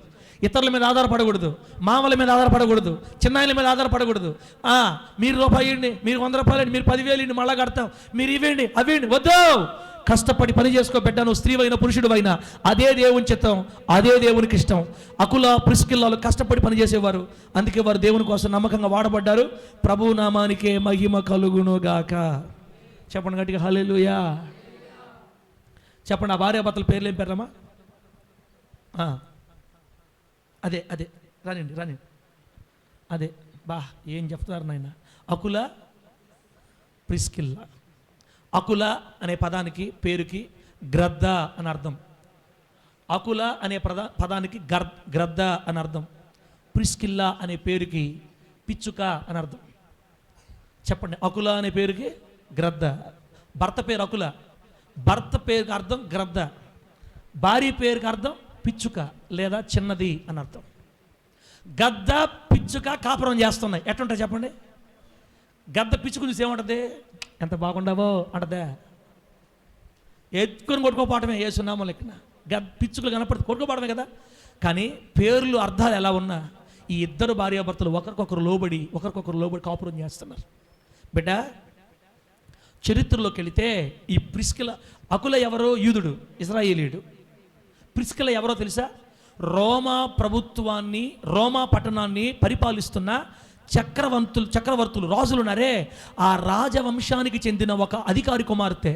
Speaker 1: ఇతరుల మీద ఆధారపడకూడదు, మామల మీద ఆధారపడకూడదు, చిన్నాయిల మీద ఆధారపడకూడదు. మీరు రూపాయి ఇవ్వండి, మీరు 100 రూపాయలు ఇవ్వండి, మీరు 10,000 ఇవ్వండి, మళ్ళా కడతాం, మీరు ఇవ్వండి అవ్వండి, వద్దు. కష్టపడి పని చేసుకో బిడ్డను. స్త్రీవైన పురుషుడు అయినా అదే దేవుని చిత్తం, అదే దేవునికి ఇష్టం. అకులా ప్రిస్కిల్లాలు కష్టపడి పనిచేసేవారు. అందుకే వారు దేవుని కోసం నమ్మకంగా వాడబడ్డారు. ప్రభు నామానికే మహిమ కలుగునుగాక. చెప్పండి గట్టిగా హల్లెలూయా. చెప్పండి. ఆ భార్యాభర్తల పేర్లు ఏం పేర్లమ్మా? అదే అదే రానండి అదే ఏం చెప్తున్నారు నాయన? అకులా ప్రిస్కిల్లా. అకుల అనే పదానికి పేరుకి గ్రద్ద అని అర్థం. అకుల అనే పదానికి గ్రద్ద అని అర్థం. ప్రిస్కిల్లా అనే పేరుకి పిచ్చుక అని అర్థం. చెప్పండి. అకుల అనే పేరుకి గ్రద్ద. భర్త పేరు అకుల, భర్త పేరుకి అర్థం గ్రద్ద, భార్య పేరుకి అర్థం పిచ్చుక లేదా చిన్నది అని అర్థం. గద్ద పిచ్చుక కాపురం చేస్తున్నాయి. ఎట్లుంటాయి చెప్పండి? గద్ద పిచ్చుకు చూసి ఏమంటది? ఎంత బాగుండవో అంటదే. ఎత్తుకొని కొట్టుకోపోవటమే ఏసునామో లెక్కన. పిచ్చుకలు కనపడితే కొట్టుకోపోవడమే కదా. కానీ పేర్లు అర్థాలు ఎలా ఉన్నా ఈ ఇద్దరు భార్యాభర్తలు ఒకరికొకరు లోబడి కాపురం చేస్తున్నారు. బిడ్డ, చరిత్రలోకి వెళితే ఈ ప్రిస్కిల, అకుల ఎవరో? యూదుడు, ఇజ్రాయేలీయుడు. ప్రిస్కిల ఎవరో తెలుసా? రోమా పట్టణాన్ని పరిపాలిస్తున్న చక్రవర్తులు రాజులున్నారే, ఆ రాజవంశానికి చెందిన ఒక అధికారి కుమార్తె.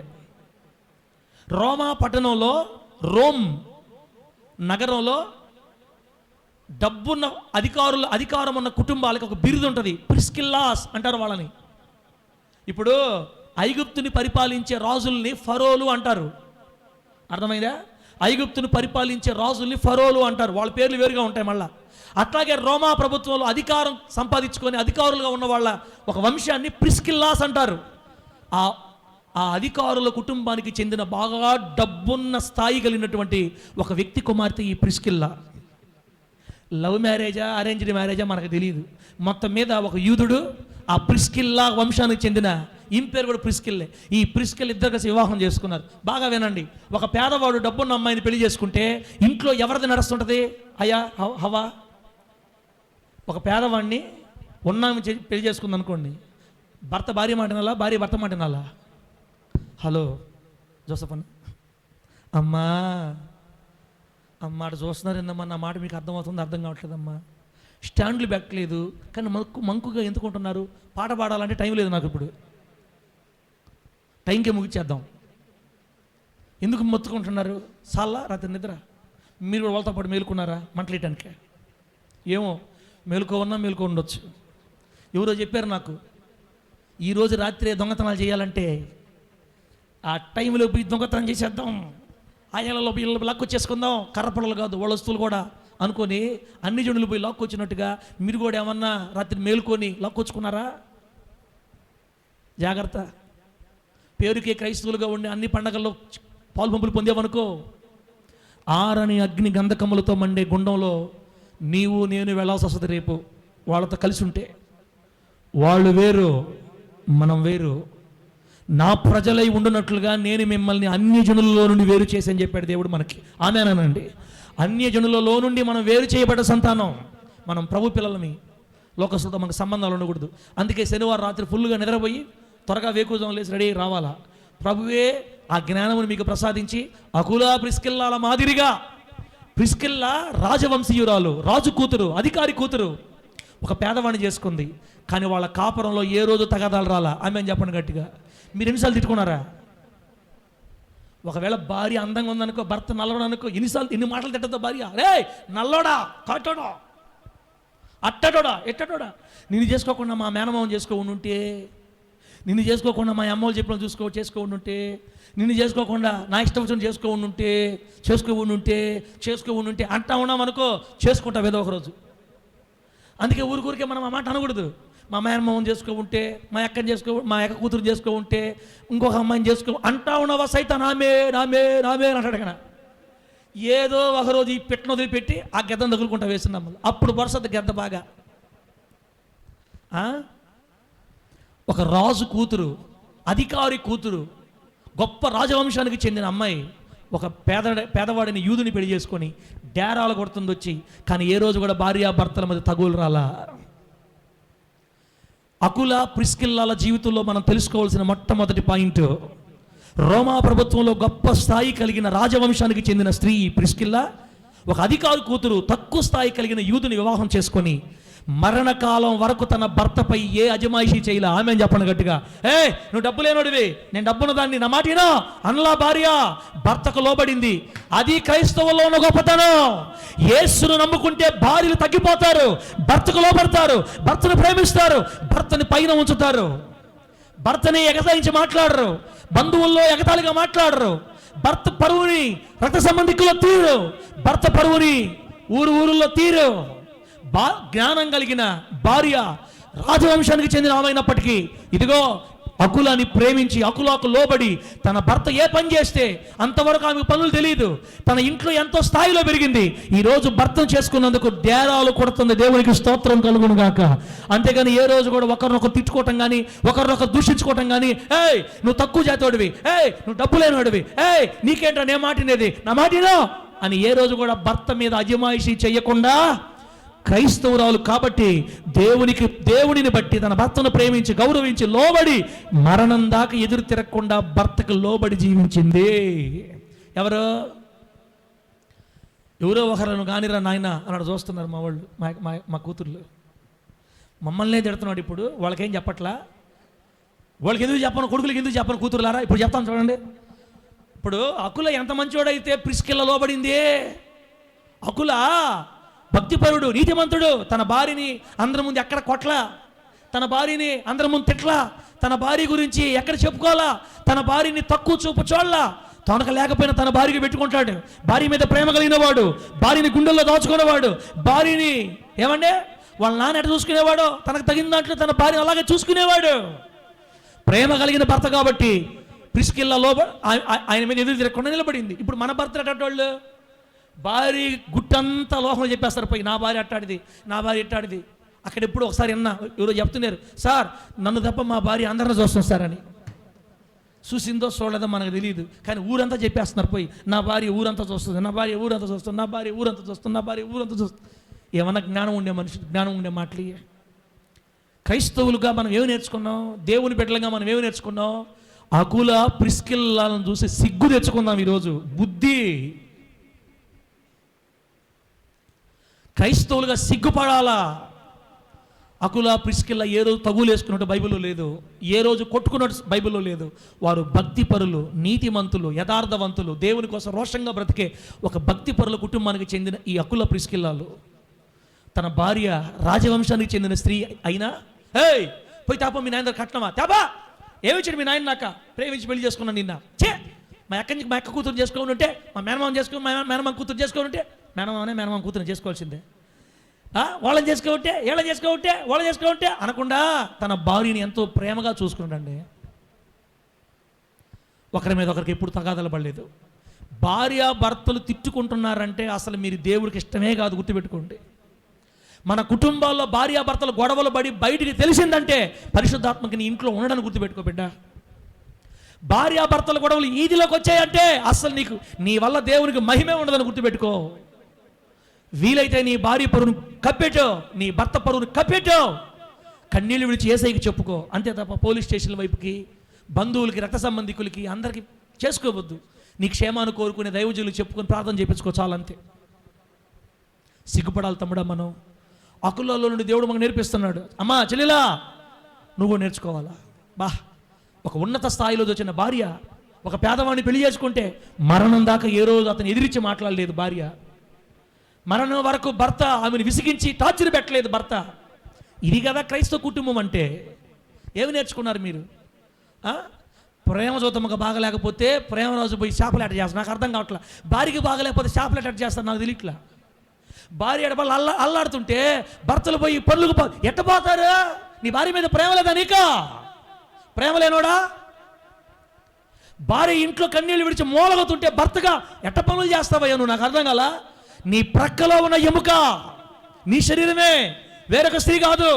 Speaker 1: రోమా పట్టణంలో, రోమ్ నగరంలో డబ్బున్న అధికారం ఉన్న కుటుంబాలకు ఒక బిరుదు ఉంటుంది, ప్రిస్కిల్లాస్ అంటారు వాళ్ళని. ఇప్పుడు ఐగుప్తుని పరిపాలించే రాజుల్ని ఫరోలు అంటారు. అర్థమైందా? ఐగుప్తుని పరిపాలించే రాజుల్ని ఫరోలు అంటారు. వాళ్ళ పేర్లు వేరుగా ఉంటాయి మళ్ళా. అట్లాగే రోమా ప్రభుత్వంలో అధికారం సంపాదించుకొని అధికారులుగా ఉన్న వాళ్ళ ఒక వంశాన్ని ప్రిస్కిల్లాస్ అంటారు. ఆ అధికారుల కుటుంబానికి చెందిన బాగా డబ్బున్న స్థాయి కలిగినటువంటి ఒక వ్యక్తి కుమార్తె ఈ ప్రిస్కిల్లా. లవ్ మ్యారేజా అరేంజ్డ్ మ్యారేజా మనకు తెలియదు. మొత్తం మీద ఒక యూదుడు ఆ ప్రిస్కిల్లా వంశానికి చెందిన, ఈమె పేరు కూడా ప్రిస్కిల్లే. ఈ ప్రిస్కిల్ ఇద్దరు కలిసి వివాహం చేసుకున్నారు. బాగా వినండి, ఒక పేదవాడు డబ్బున్న అమ్మాయిని పెళ్లి చేసుకుంటే ఇంట్లో ఎవరిది నడుస్తుంటుంది? అయ్యా హవా. ఒక పేదవాడిని ఉన్నామె పెళ్లి చేసుకుంది అనుకోండి, భర్త భార్య మాట వినాలా, భార్య భర్త మాట వినాలా? హలో జోసఫ్ అన్న, అమ్మా అటు చూస్తున్నారేందమ్మా, నా మాట మీకు అర్థమవుతుంది? అర్థం కావట్లేదమ్మా. స్టాండ్లు పెట్టలేదు కానీ మంకుగా ఎందుకు ఉంటున్నారు? పాట పాడాలంటే టైం లేదు నాకు, ఇప్పుడు టైంకే ముగిచ్చేద్దాం. ఎందుకు మొత్తుకుంటున్నారు? సాల్లా రాత్రి నిద్ర. మీరు కూడా వాళ్ళతో పాటు మేలుకున్నారా మంటలేయటానికి? ఏమో మేలుకో ఉండొచ్చు. ఎవరో చెప్పారు నాకు, ఈరోజు రాత్రి దొంగతనాలు చేయాలంటే ఆ టైంలో పోయి దొంగతనం చేసేద్దాం, ఆ ఏళ్ళలో పోయి లాక్కొచ్చేసుకుందాం, కర్రపొడలు కాదు వాళ్ళ వస్తువులు కూడా అనుకొని అన్ని జనులు పోయి లాక్కొచ్చినట్టుగా మీరు కూడా ఏమన్నా రాత్రి మేలుకొని లాక్కొచ్చుకున్నారా? జాగ్రత్త. పేరుకే క్రైస్తవులుగా ఉండి అన్ని పండగల్లో పాల్పంపులు పొందేవనుకో, ఆరని అగ్ని గంధకములతో మండే గుండంలో నీవు నేను వెళ్ళాల్సి వస్తుంది రేపు. వాళ్ళతో కలిసి ఉంటే వాళ్ళు వేరు, మనం వేరు. నా ప్రజలై ఉండునట్లుగా నేను మిమ్మల్ని అన్యజనులలో నుండి వేరు చేసి చెప్పాడు దేవుడు మనకి. ఆమేనండి. అన్యజనులలో నుండి మనం వేరు చేయబడ్డ సంతానం. మనం ప్రభు పిల్లలమి, లోకస్తులతో మనకు సంబంధాలు ఉండకూడదు. అందుకే శనివారం రాత్రి ఫుల్గా నిద్రపోయి త్వరగా వేకుజాము లేచి రెడీ రావాలా. ప్రభువే ఆ జ్ఞానమును మీకు ప్రసాదించి అకుల ప్రిస్కిల్లాల మాదిరిగా, ప్రిస్కిల్లా రాజవంశీయురాలు, రాజు కూతురు, అధికారి కూతురు, ఒక పేదవాణ్ణి చేసుకుంది. కానీ వాళ్ళ కాపురంలో ఏ రోజు తగాదాలు రాలా. ఆమె చెప్పండి గట్టిగా. మీరు ఎన్నిసార్లు తిట్టుకున్నారా? ఒకవేళ భార్య అందంగా ఉందనుకో, భర్త నల్లవడం అనుకో, ఎన్ని మాటలు తిట్టద్దో భార్య. రే నల్లోడా, కాటోడా, అట్టడోడా, ఎట్టడోడా. నిన్ను చేసుకోకుండా మా మేనమావం ఉంటే, నిన్ను చేసుకోకుండా మా అమ్మలు చెప్పిన చేసుకోండి, నిన్ను చేసుకోకుండా నా ఇష్టం వచ్చిన చేసుకోండి అంటా ఉన్నామనుకో, చేసుకుంటాం ఏదో ఒకరోజు. అందుకే ఊరికే మనం ఆ మాట అనకూడదు. మా మేనమావం ఉంటే, మా అక్క కూతురు ఉంటే, ఇంకొక అమ్మాయిని అంటా ఉన్నావా సైతాన్ నామే అంటాడు కదా. ఏదో ఒకరోజు ఈ పెట్టను వదిలిపెట్టి ఆ గెద్దను తగులుకుంటా వేస్తున్నాం. అప్పుడు వరుసది గెద్ద బాగా. ఒక రాజు కూతురు, అధికారి కూతురు, గొప్ప రాజవంశానికి చెందిన అమ్మాయి ఒక పేదవాడిని యూదుని పెళ్లి చేసుకొని డేరాలు కొడుతుంది వచ్చి. కానీ ఏ రోజు కూడా భార్యాభర్తల మధ్య తగులు రాలా. అకుల ప్రిస్కిల్లాల జీవితంలో మనం తెలుసుకోవాల్సిన మొట్టమొదటి పాయింట్, రోమా ప్రభుత్వంలో గొప్ప స్థాయి కలిగిన రాజవంశానికి చెందిన స్త్రీ ప్రిస్కిల్లా ఒక అధికారి కూతురు తక్కువ స్థాయి కలిగిన యూదుని వివాహం చేసుకొని మరణకాలం వరకు తన భర్తపై ఏ అజమాయిషీ చేయలే. ఆమె చెప్పండి గట్టిగా. నువ్వు డబ్బు లేనోడివి, నేను డబ్బున్న దాన్ని, నా మాటినా అనలా. భార్య భర్తకు లోబడింది. అది క్రైస్తవుల్లో ఉన్న గొప్పతనం. యేసును నమ్ముకుంటే భార్యలు తగ్గిపోతారు, భర్తకు లోబడతారు, భర్తను ప్రేమిస్తారు, భర్తని పైన ఉంచుతారు, భర్తని ఎగతాళించి మాట్లాడరు, బంధువుల్లో ఎగతాళిగా మాట్లాడరు, భర్త పరువుని రక్త సంబంధికుల్లో తీరు, భర్త పరువుని ఊరుల్లో తీరు. జ్ఞానం కలిగిన భార్య రాజవంశానికి చెందిన ఆమె అయినప్పటికీ ఇదిగో అకులాని ప్రేమించి అకులకు లోబడి తన భర్త ఏ పని చేస్తే అంతవరకు ఆమెకు పనులు తెలియదు. తన ఇంట్లో ఎంతో స్థాయిలో పెరిగింది. ఈరోజు భర్తను చేసుకున్నందుకు డేరాలు కొడుతుంది. దేవునికి స్తోత్రం కలుగును గాక. అంతేగాని ఏ రోజు కూడా ఒకరినొకరు తిట్టుకోవటం కానీ, ఒకరినొకరు దూషించుకోవటం కానీ, ఏయ్ నువ్వు తక్కువ జాతోడివి, ఏయ్ నువ్వు డబ్బు లేనివాడివి, ఏయ్ నీకేంటో నేను మాటినేది, నా మాటినో అని ఏ రోజు కూడా భర్త మీద అజమాయిషీ చేయకుండా క్రైస్తవురాలు కాబట్టి దేవునిని బట్టి తన భర్తను ప్రేమించి గౌరవించి లోబడి మరణం దాకా ఎదురు తిరగకుండా భర్తకు లోబడి జీవించింది. ఎవరో ఒకరు కానిరా నాయన అన్నాడు. చూస్తున్నారు మా వాళ్ళు, మా కూతుర్లు మమ్మల్నే తిడుతున్నాడు. ఇప్పుడు వాళ్ళకేం చెప్పట్లా, వాళ్ళకి ఎందుకు చెప్పను, కొడుకులకి ఎందుకు చెప్పను, కూతురులారా ఇప్పుడు చెప్తాను చూడండి. ఇప్పుడు అకుల ఎంత మంచోడైతే ప్రిస్కిల్ల లోబడింది. అకుల భక్తిపరుడు, నీతిమంతుడు. తన భార్యని అందరి ముందు ఎక్కడ కొట్లా, తన భార్యని అందరి ముందు తిట్లా, తన భార్య గురించి ఎక్కడ చెప్పుకోవాలా, తన భార్యని తక్కువ చూపు చూడలా. తనక లేకపోయినా తన భార్యకి పెట్టుకుంటాడు. భార్య మీద ప్రేమ కలిగిన వాడు, భార్యని గుండెల్లో దాచుకునేవాడు, భార్యని ఏమండే వాళ్ళ నాన్న ఎట చూసుకునేవాడు, తనకు తగిన దాంట్లో తన భార్యను అలాగే చూసుకునేవాడు. ప్రేమ కలిగిన భర్త కాబట్టి ప్రిస్కిల్లా ఆయన మీద ఎదురు తిరగకుండా నిలబడింది. ఇప్పుడు మన భర్త అట్టేవాళ్ళు భార్య గుట్టంతా లోకంలో చెప్పేస్తారు, పోయి నా భార్య అట్టాడిది, నా భార్య ఎట్టాడిది. అక్కడ ఎప్పుడు ఒకసారి విన్నా, ఎవరో చెప్తున్నారు, సార్ నన్ను తప్ప మా భార్య అందరిని చూస్తాం సార్ అని. చూసిందో చూడలేదో మనకు తెలియదు, కానీ ఊరంతా చెప్పేస్తున్నారు పోయి, నా భార్య ఊరంతా చూస్తుంది, నా భార్య ఊరంతా చూస్తుంది, నా భార్య ఊరంతా చూస్తుంది, నా భార్య ఊరంతా చూస్తుంది. ఏమన్నా జ్ఞానం ఉండే మనుషులు, జ్ఞానం ఉండే మాటలు. క్రైస్తవులుగా మనం ఏమి నేర్చుకున్నాం, దేవుని బిడ్డలుగా మనం ఏమి నేర్చుకున్నాం? అకుల ప్రిస్కిల్లాలను చూసి సిగ్గు తెచ్చుకుందాం ఈరోజు. బుద్ధి క్రైస్తవులుగా సిగ్గుపడాలా. అకుల ప్రిస్కిల్లా ఏ రోజు తగులు వేసుకున్నట్టు బైబిల్లో లేదు, ఏ రోజు కొట్టుకున్నట్టు బైబిల్లో లేదు. వారు భక్తిపరులు, నీతిమంతులు, యథార్థవంతులు, దేవుని కోసం రోషంగా బ్రతికే ఒక భక్తిపరుల కుటుంబానికి చెందిన ఈ అకుల ప్రిస్కిల్లాలు తన భార్య రాజవంశానికి చెందిన స్త్రీ అయినా, ఏయ్ పోయి తాప మీ నాయన దగ్గర కట్నమా, తాపా ఏమిచ్చాడు మీ నాయన, నాక ప్రేమించి పెళ్లి చేసుకున్నాను నిన్న, చే మా అక్క కూతురు చేసుకోని ఉంటే, మా మేనమామ చేసుకుని మా మేనమామ కూతురు చేసుకొని ఉంటే, మేనమామ కూతురు చేసుకోవాల్సిందే, వాళ్ళని చేసుకోవట్టే వీళ్ళని చేసుకోవట్టే వాళ్ళని చేసుకోవట్టే అనకుండా తన భార్యని ఎంతో ప్రేమగా చూసుకున్నాడండి. ఒకరి మీద ఒకరికి ఎప్పుడు తగాదలు పడలేదు. భార్య భర్తలు తిట్టుకుంటున్నారంటే అసలు మీరు దేవుడికి ఇష్టమే కాదు, గుర్తుపెట్టుకోండి. మన కుటుంబాల్లో భార్యాభర్తలు గొడవలు పడి బయటికి తెలిసిందంటే పరిశుద్ధాత్మకి నీ ఇంట్లో ఉండడానికి గుర్తుపెట్టుకో బిడ్డ. భార్యాభర్తల గొడవలు ఈదిలోకి వచ్చాయంటే అసలు నీకు నీ వల్ల దేవునికి మహిమే ఉండదని గుర్తుపెట్టుకో. వీలైతే నీ భార్య పరువును కప్పెట్టో, నీ భర్త పరువును కప్పెట్టో, కన్నీళ్ళు విడిచి ఏసైకి చెప్పుకో. అంతే తప్ప పోలీస్ స్టేషన్ల వైపుకి, బంధువులకి, రక్త సంబంధికులకి అందరికీ చేసుకోవద్దు. నీ క్షేమాన్ని కోరుకునే దైవజనులు చెప్పుకొని ప్రార్థన చేయించుకో, చాలంతే. సిగ్గుపడాలి తమ్ముడా. మనం అకులలో నుండి దేవుడు మనకు నేర్పిస్తున్నాడు. అమ్మా చెల్లెలా నువ్వు నేర్చుకోవాలా. ఒక ఉన్నత స్థాయిలో వచ్చిన భార్య ఒక పేదవాడిని పెళ్లి చేసుకుంటే మరణం దాకా ఏ రోజు అతను ఎదిరించి మాట్లాడలేదు భార్య. మరణం వరకు భర్త ఆమెను విసిగించి టార్చర్ పెట్టలేదు భర్త. ఇది కదా క్రైస్తవ కుటుంబం అంటే. ఏమి నేర్చుకున్నారు మీరు? ప్రేమ జోతమ్మకు బాగలేకపోతే ప్రేమరాజు పోయి చేపలేట చేస్తారు, నాకు అర్థం కావట్లా. భార్యకి బాగలేకపోతే చేపలేట చేస్తారు, నాకు తెలియట్లా. భార్య ఎడబల్ అల్లాడుతుంటే భర్తలు పోయి పనులకు ఎట్టపోతారు? నీ భార్య మీద ప్రేమ లేదా? నీకా ప్రేమ లేనోడా? భార్య ఇంట్లో కన్నీళ్ళు విడిచి మూలగుతుంటే భర్తగా ఎట్ట పనులు చేస్తావయ్యా నువ్వు? నాకు అర్థం కాల. నీ ప్రక్కలో ఉన్న ఎముక నీ శరీరమే, వేరొక స్త్రీ కాదు.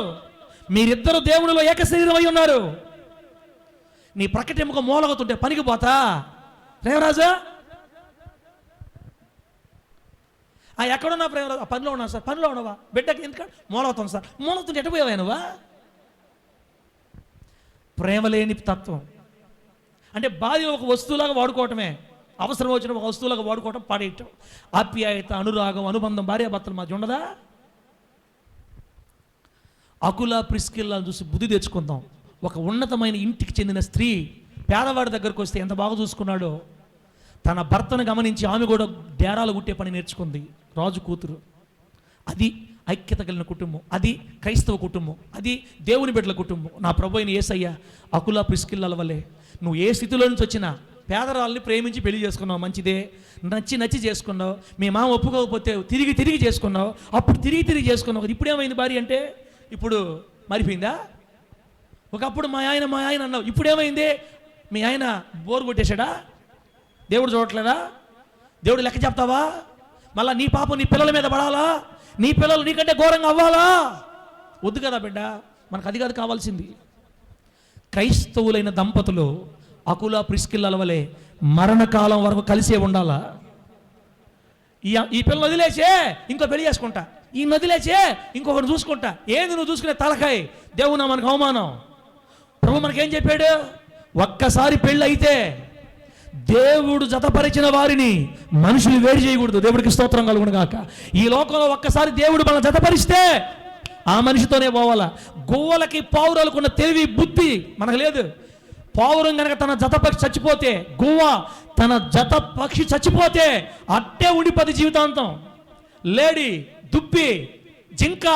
Speaker 1: మీరిద్దరు దేవునిలో ఏక శరీరం అయి ఉన్నారు. నీ ప్రక్కటి ఎముక మూలగుతుంటే పనికి పోతా ప్రేమరాజా? ఎక్కడున్నా ప్రేమరాజు? పనిలో ఉన్నా సార్. పనిలో ఉన్నావా? బిడ్డకి ఎందుకంటే మూలవుతాం సార్. మూలవుతుంటే ఎట్ట పోయావా నువ్వా? ప్రేమ లేని తత్వం అంటే భార్య ఒక వస్తువులాగా వాడుకోవటమే, అవసరం వచ్చిన ఒక వస్తువులాగా వాడుకోవటం, పాడేయటం. ఆప్యాయత, అనురాగం, అనుబంధం భార్యాభర్తల మధ్య ఉండదా? అకుల ప్రిస్కిల్లాను చూసి బుద్ధి తెచ్చుకుందాం. ఒక ఉన్నతమైన ఇంటికి చెందిన స్త్రీ పేదవాడి దగ్గరకు వస్తే ఎంత బాగా చూసుకున్నాడో, తన భర్తను గమనించి ఆమె కూడా డేరాలు గుట్టే పని నేర్చుకుంది. రాజు కూతురు. అది ఐక్యత కలిగిన కుటుంబం, అది క్రైస్తవ కుటుంబం, అది దేవుని బిడ్డల కుటుంబం. నా ప్రభు అయిన యేసయ్య అకుల ప్రిస్కిల్లాల వల్లే నువ్వు ఏ స్థితిలో నుంచి వచ్చినా పేదరాళ్ళని ప్రేమించి పెళ్లి చేసుకున్నావు, మంచిదే. నచ్చి చేసుకున్నావు. మీ మామ ఒప్పుకోకపోతే తిరిగి చేసుకున్నావు. అప్పుడు తిరిగి చేసుకున్నావు. ఇప్పుడు ఏమైంది భార్య అంటే? ఇప్పుడు మారిపోయిందా? ఒకప్పుడు మా ఆయన అన్నావు, ఇప్పుడు ఏమైంది? మీ ఆయన బోరు కొట్టేశాడా? దేవుడు చూడట్లేదా? దేవుడు లెక్క చెప్తావా? మళ్ళీ నీ పాపం నీ పిల్లల మీద పడాలా? నీ పిల్లలు నీకంటే ఘోరంగా అవ్వాలా? వద్దు కదా బిడ్డ, మనకు అది కాదు కావాల్సింది. క్రైస్తవులైన దంపతులు అకుల ప్రిస్కిల్లల వలె మరణకాలం వరకు కలిసే ఉండాలా? ఈ పిల్లలు వదిలేసే ఇంకో పెళ్లి చేసుకుంటా, ఈ వదిలేసే ఇంకొకటి చూసుకుంటా. ఏంది నువ్వు చూసుకునే తలకాయ? దేవునా మనకు అవమానం. ప్రభు మనకేం చెప్పాడు? ఒక్కసారి పెళ్ళి అయితే దేవుడు జతపరిచిన వారిని మనుషులు వేరు చేయకూడదు. దేవుడికి స్తోత్రం కలుగును గాక. ఈ లోకంలో ఒక్కసారి దేవుడు మనం జతపరిస్తే ఆ మనిషితోనే పోవాలా. గువ్వలకి పావురాలకున్న తెలివి బుద్ధి మనకు లేదు. పావురం కనుక తన జత పక్షి చచ్చిపోతే, గువ్వ తన జత పక్షి చచ్చిపోతే అట్టే ఉండిపోతే జీవితాంతం. లేడి, దుప్పి, జింక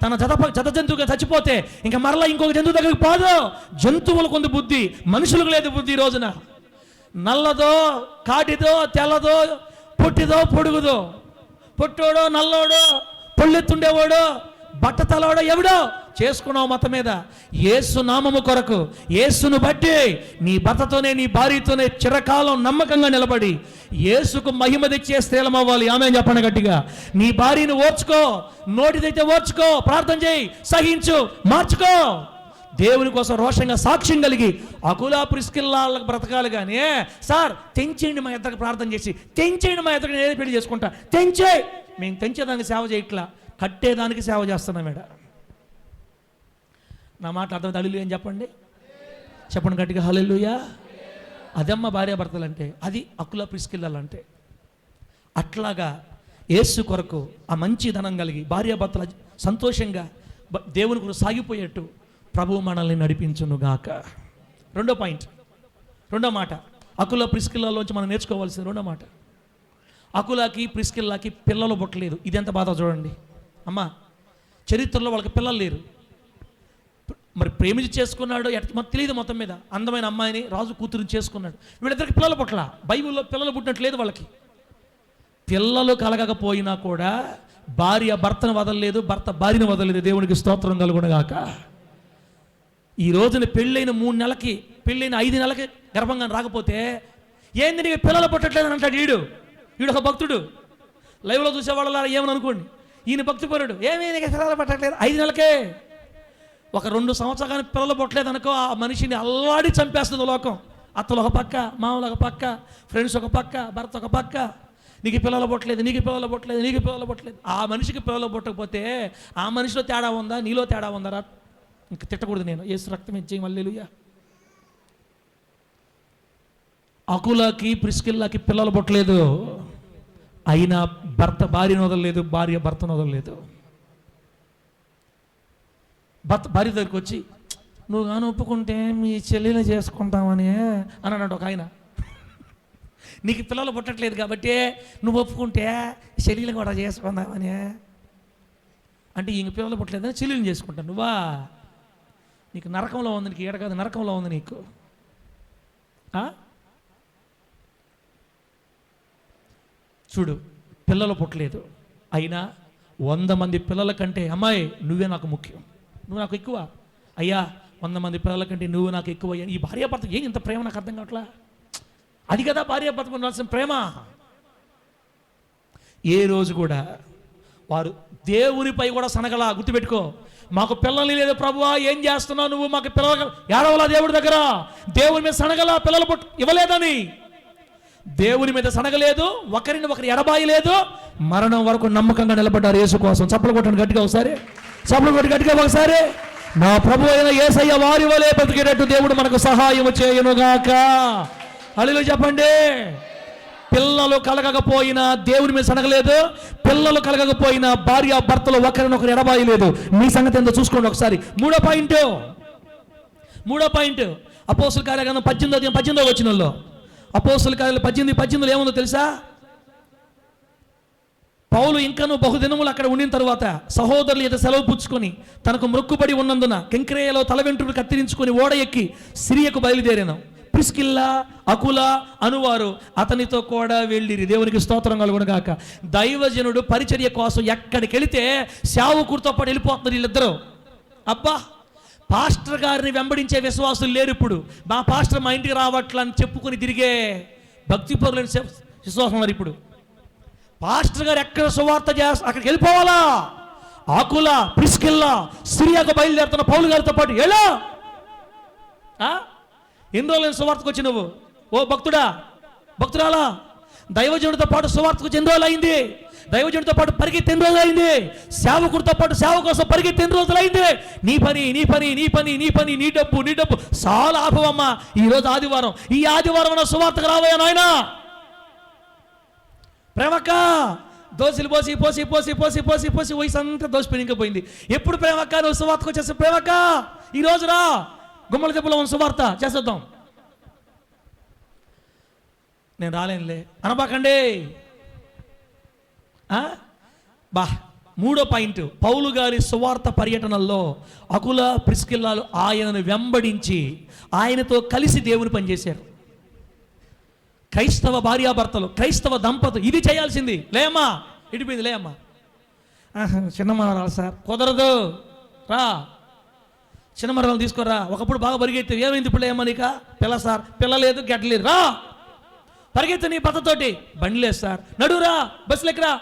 Speaker 1: తన జత జంతువుగా చచ్చిపోతే ఇంకా మరలా ఇంకొక జంతువు దగ్గరికి పోదు. జంతువులకు ఉంది బుద్ధి, మనుషులకు లేదు బుద్ధి. ఈ రోజున నల్లదో కాటిదో తెల్లదో పొట్టిదో పొడుగుదో, పొట్టోడో నల్లోడో పొళ్ళెత్తుండేవాడో బట్ట తలవాడో ఎవడో చేసుకున్నావు మతం మీద. యేసు నామము కొరకు యేసును బట్టి నీ భర్తతోనే నీ భార్యతోనే చిరకాలం నమ్మకంగా నిలబడి యేసుకు మహిమ తెచ్చే స్థలం అవ్వాలి. ఆమె చెప్పండి గట్టిగా. నీ భార్యను ఓర్చుకో, నోటిదైతే ఓర్చుకో, ప్రార్థన చేయి, సహించు, మార్చుకో. దేవుని కోసం రోషంగా సాక్ష్యం కలిగి అకులా ప్రిస్కిల్లాలకు బ్రతకాలి. కానీ సార్ తెంచేయండి మా ఇద్దరికి ప్రార్థన చేసి, తెంచేయండి మా ఇద్దరికి నేనే పెళ్లి చేసుకుంటా, తెంచే. మేము తెంచేదానికి సేవ చేయట్లా, కట్టేదానికి సేవ చేస్తున్నాం మేడ. నా మాట అర్థం హల్లెలూయా అని చెప్పండి. చెప్పండి గట్టిగా హల్లెలూయా. అదమ్మ భార్యాభర్తలు అంటే, అది అకులా ప్రిస్కిల్లాలంటే. అట్లాగా యేసు కొరకు ఆ మంచి ధనం కలిగి భార్యాభర్తలు సంతోషంగా దేవుని కొరకు సాగిపోయేట్టు ప్రభువు మనల్ని నడిపించునుగాక. రెండో పాయింట్, రెండో మాట, అకుల ప్రిస్కిల్లాలోంచి మనం నేర్చుకోవాల్సింది రెండో మాట. అకులాకి ప్రిస్కిల్లాకి పిల్లలు పుట్టలేదు. ఇది ఎంత బాధ చూడండి. అమ్మ చరిత్రలో వాళ్ళకి పిల్లలు లేరు. మరి ప్రేమించి చేసుకున్నాడు మాకు తెలియదు. మొత్తం మీద అందమైన అమ్మాయిని రాజు కూతురుని చేసుకున్నాడు. వీళ్ళిద్దరికి పిల్లలు పుట్టల. బైబిల్లో పిల్లలు పుట్టినట్లేదు వాళ్ళకి. పిల్లలు కలగకపోయినా కూడా భార్య భర్తను వదలలేదు, భర్త భార్యను వదలలేదు. దేవునికి స్తోత్రం కలుగునుగాక. ఈ రోజున పెళ్ళైన 3 నెలలకి, పెళ్ళైన 5 నెలలకి గర్భంగా రాకపోతే ఏంది నీకు పిల్లలు పుట్టట్లేదు అని అంటాడు. వీడు ఒక భక్తుడు. లైవ్లో చూసేవాళ్ళ ఏమని అనుకోండి, ఈయన భక్తిపరుడు. ఏమీ నీకు పిల్లలు పుట్టట్లేదు 5 నెలలకే. ఒక 2 సంవత్సరాలు కానీ పిల్లలు పుట్టలేదు అనుకో, ఆ మనిషిని అల్లాడి చంపేస్తుంది లోకం. అత్తలు ఒక పక్క, మామూలు ఒక పక్క, ఫ్రెండ్స్ ఒక పక్క, భర్త ఒక పక్క. నీకు పిల్లలు పుట్టలేదు, నీకు పిల్లలు పుట్టలేదు, నీకు పిల్లలు పుట్టలేదు. ఆ మనిషికి పిల్లలు పుట్టకపోతే ఆ మనిషిలో తేడా ఉందా, నీలో తేడా ఉందా? ఇంక తిట్టకూడదు. నేను యేసు రక్తం ఇచ్చేయి హల్లెలూయా. అకులకి ప్రిస్కిల్లాకి పిల్లలు పుట్టలేదు, అయినా భర్త భార్యను వదలలేదు, భార్య భర్తను వదలలేదు. భార్య దగ్గరికి వచ్చి నువ్వు కానీ ఒప్పుకుంటే మీ చెల్లెలు చేసుకుంటామని అన్నాడు ఒక ఆయన. నీకు పిల్లలు పుట్టట్లేదు కాబట్టి నువ్వు ఒప్పుకుంటే చెల్లెలు కూడా చేసుకుందామని అంటే, ఇంక పిల్లలు పుట్టలేదని చెల్లెలు చేసుకుంటాను. నువ్వా? నీకు నరకంలో ఉంది. నీకు ఏడ కాదు, నరకంలో ఉంది నీకు. చూడు, పిల్లలు పుట్టలేదు, అయినా 100 మంది పిల్లల కంటే అమ్మాయి నువ్వే నాకు ముఖ్యం, నువ్వు నాకు ఎక్కువ. అయ్యా 100 మంది పిల్లల కంటే నువ్వు నాకు ఎక్కువ. ఈ భార్యాభర్త ఏం ఇంత ప్రేమ నాకు అర్థం కావట్లా. అది కదా భార్యాభర్తకు ఉండాల్సిన ప్రేమ. ఏ రోజు కూడా వారు దేవునిపై కూడా సనగలా. గుర్తుపెట్టుకో, మాకు పిల్లలు లేదు ప్రభువా, ఏం చేస్తున్నావు నువ్వు, మాకు పిల్లలు ఏడవలా దేవుడి దగ్గర. దేవుని మీద సనగలా, పిల్లలు ఇవ్వలేదని. దేవుని మీద సనగలేదు, ఒకరిని ఒకరు ఎడబాయలేదు, మరణం వరకు నమ్మకంగా నిలబడ్డారు యేసు కోసం. చప్పలు కొట్టండి గట్టిగా ఒకసారి, చప్పలు కొట్టి గట్టిగా ఒకసారి. నా ప్రభు అయిన యేసయ్య వారి వలె బ్రతికేటట్టు దేవుడు మనకు సహాయం చేయనుగాక. హల్లెలూయా చెప్పండి. పిల్లలు కలగకపోయినా దేవుని మీద సనగలేదు, పిల్లలు కలగకపోయినా భార్య భర్తలు ఒకరినొకరు ఎడబాయలేదు. మీ సంగతి ఎంతో చూసుకోండి ఒకసారి. మూడో పాయింట్ అపోస్తుల కార్యగ్రంథం 18వ వచనంలో, అపోస్తుల కార్యాలు 18:18 ఏముందో తెలుసా? పౌలు ఇంకను బహుదినములు అక్కడ ఉండిన తరువాత సహోదరులు ఎదుట సెలవు పుచ్చుకొని తనకు మొక్కుబడి ఉన్నందున కెంక్రేయలో తల వెంట్రుకలు కత్తిరించుకొని ఓడ ఎక్కి సిరియకు బయలుదేరాను. ప్రిస్కిల్లా అకుల అనువారు అతనితో కూడా వెళ్ళిరి. దేవునికి స్తోత్రం కలుగునుగాక. దైవజనుడు పరిచర్య కోసం ఎక్కడికి వెళితే సేవకుడితో పాటు వెళ్ళిపోతున్నారు వీళ్ళిద్దరూ. అబ్బా, పాస్టర్ గారిని వెంబడించే విశ్వాసులు లేరు ఇప్పుడు. మా పాస్టర్ మా ఇంటికి రావట్లా అని చెప్పుకొని తిరిగే భక్తిపరులైన విశ్వాసం ఉన్నారు ఇప్పుడు. పాస్టర్ గారు ఎక్కడ సువార్త చేస్తా అక్కడికి వెళ్ళిపోవాలా? ఆకుల ప్రిస్కిల్లా సిరియాకు బయలుదేరుతున్న పౌలు గారితో పాటు ఎలా ఎన్ని రోజులు సువార్తకు వచ్చి నువ్వు? ఓ భక్తుడా, భక్తురాలా, దైవజనుడితో పాటు సువార్తకు వచ్చి ఎన్ని రోజులు అయింది? దైవజనుడితో పాటు పరిగెత్తి ఎన్ని రోజులు అయింది? సేవకుడితో పాటు సేవ కోసం పరిగెత్తి ఎన్ని రోజులు అయింది? నీ పని నీ పని నీ పని నీ పని నీ డబ్బు నీ డబ్బు చాలా ఆపవమ్మా. ఈరోజు ఆదివారం, ఈ ఆదివారం నా సువార్తకు రావయ్యా నాయనా. ప్రేమక్క దోశలు పోసి పోసి పోసి పోసి పోసి పోసి వయసు అంతా దోశ పెరిగిపోయింది. ఎప్పుడు ప్రేమక్క నువ్వు సువార్తకు వచ్చేస్తా? ప్రేమక్క ఈరోజు రా, గుమ్మల దెబ్బలో ఉన్న సువార్త చేసేద్దాం. నేను రాలేనులే అనబాకండి. మూడో పాయింట్, పౌలు గారి సువార్త పర్యటనల్లో అకుల ప్రిస్కిల్లాలు ఆయనను వెంబడించి ఆయనతో కలిసి దేవుని పనిచేశారు. క్రైస్తవ భార్యాభర్తలు, క్రైస్తవ దంపతులు ఇది చేయాల్సింది. లేమ్మా, ఇడిపోయింది లేమ్మా. చిన్న మనరాలు సార్ కుదరదు, రా చిన్న మనరాలు తీసుకోరా. ఒకప్పుడు బాగా పరిగెత్తే, ఏమైంది ఇప్పుడు ఏమా నీక? పిల్ల సార్, పిల్ల లేదు గెట్టలేదు, రా పరిగెత్తు నీ భర్తతోటి. బండి లేదు సార్, నడురా బస్సులు ఎక్కరా.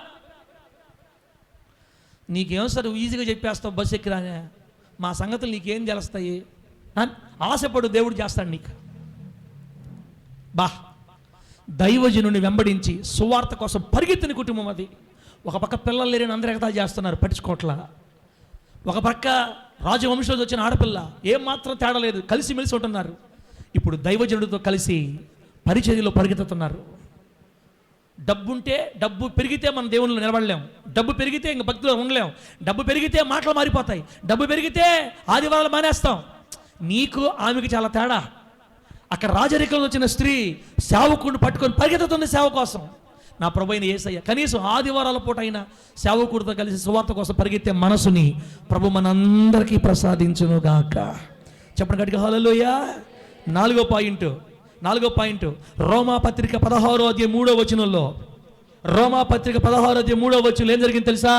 Speaker 1: నీకేం సార్ ఈజీగా చెప్పేస్తావు బస్సు ఎక్కిరానే, మా సంగతులు నీకేం తెలుస్తాయి? ఆశపడు, దేవుడు చేస్తాడు నీకు. దైవజనుని వెంబడించి సువార్త కోసం పరిగెత్తిన కుటుంబం అది. ఒక పక్క పిల్లలు లేని అందరూ ఎగతాళి చేస్తున్నారు, పట్టించుకోవట్లా. ఒక పక్క రాజవంశంలో వచ్చిన ఆడపిల్ల ఏమాత్రం తేడా లేదు, కలిసిమెలిసి ఉంటున్నారు. ఇప్పుడు దైవజనుడితో కలిసి పరిచర్యలో పరిగెత్తుతున్నారు. డబ్బుంటే, డబ్బు పెరిగితే మనం దేవుళ్ళు నిలబడలేం. డబ్బు పెరిగితే ఇంక భక్తిలో ఉండలేం. డబ్బు పెరిగితే మాటలు మారిపోతాయి. డబ్బు పెరిగితే ఆదివారాలు మానేస్తాం. నీకు ఆమెకు చాలా తేడా. అక్కడ రాజరికంలో వచ్చిన స్త్రీ సేవకుడిని పట్టుకొని పరిగెత్తుతుంది సేవ కోసం. నా ప్రభువైన యేసయ్య కనీసం ఆదివారాల పూట అయినా సేవకుడితో కలిసి సువార్త కోసం పరిగెత్తే మనసుని ప్రభు మనందరికీ ప్రసాదించునుగాక. చెప్పండి గట్టిగా హల్లెలూయా. నాలుగో పాయింట్ రోమా పత్రిక 16వ అధ్యాయం 3వ వచనంలో, రోమా పత్రిక 16వ అధ్యాయం 3వ వచనంలో ఏం జరిగింది తెలుసా?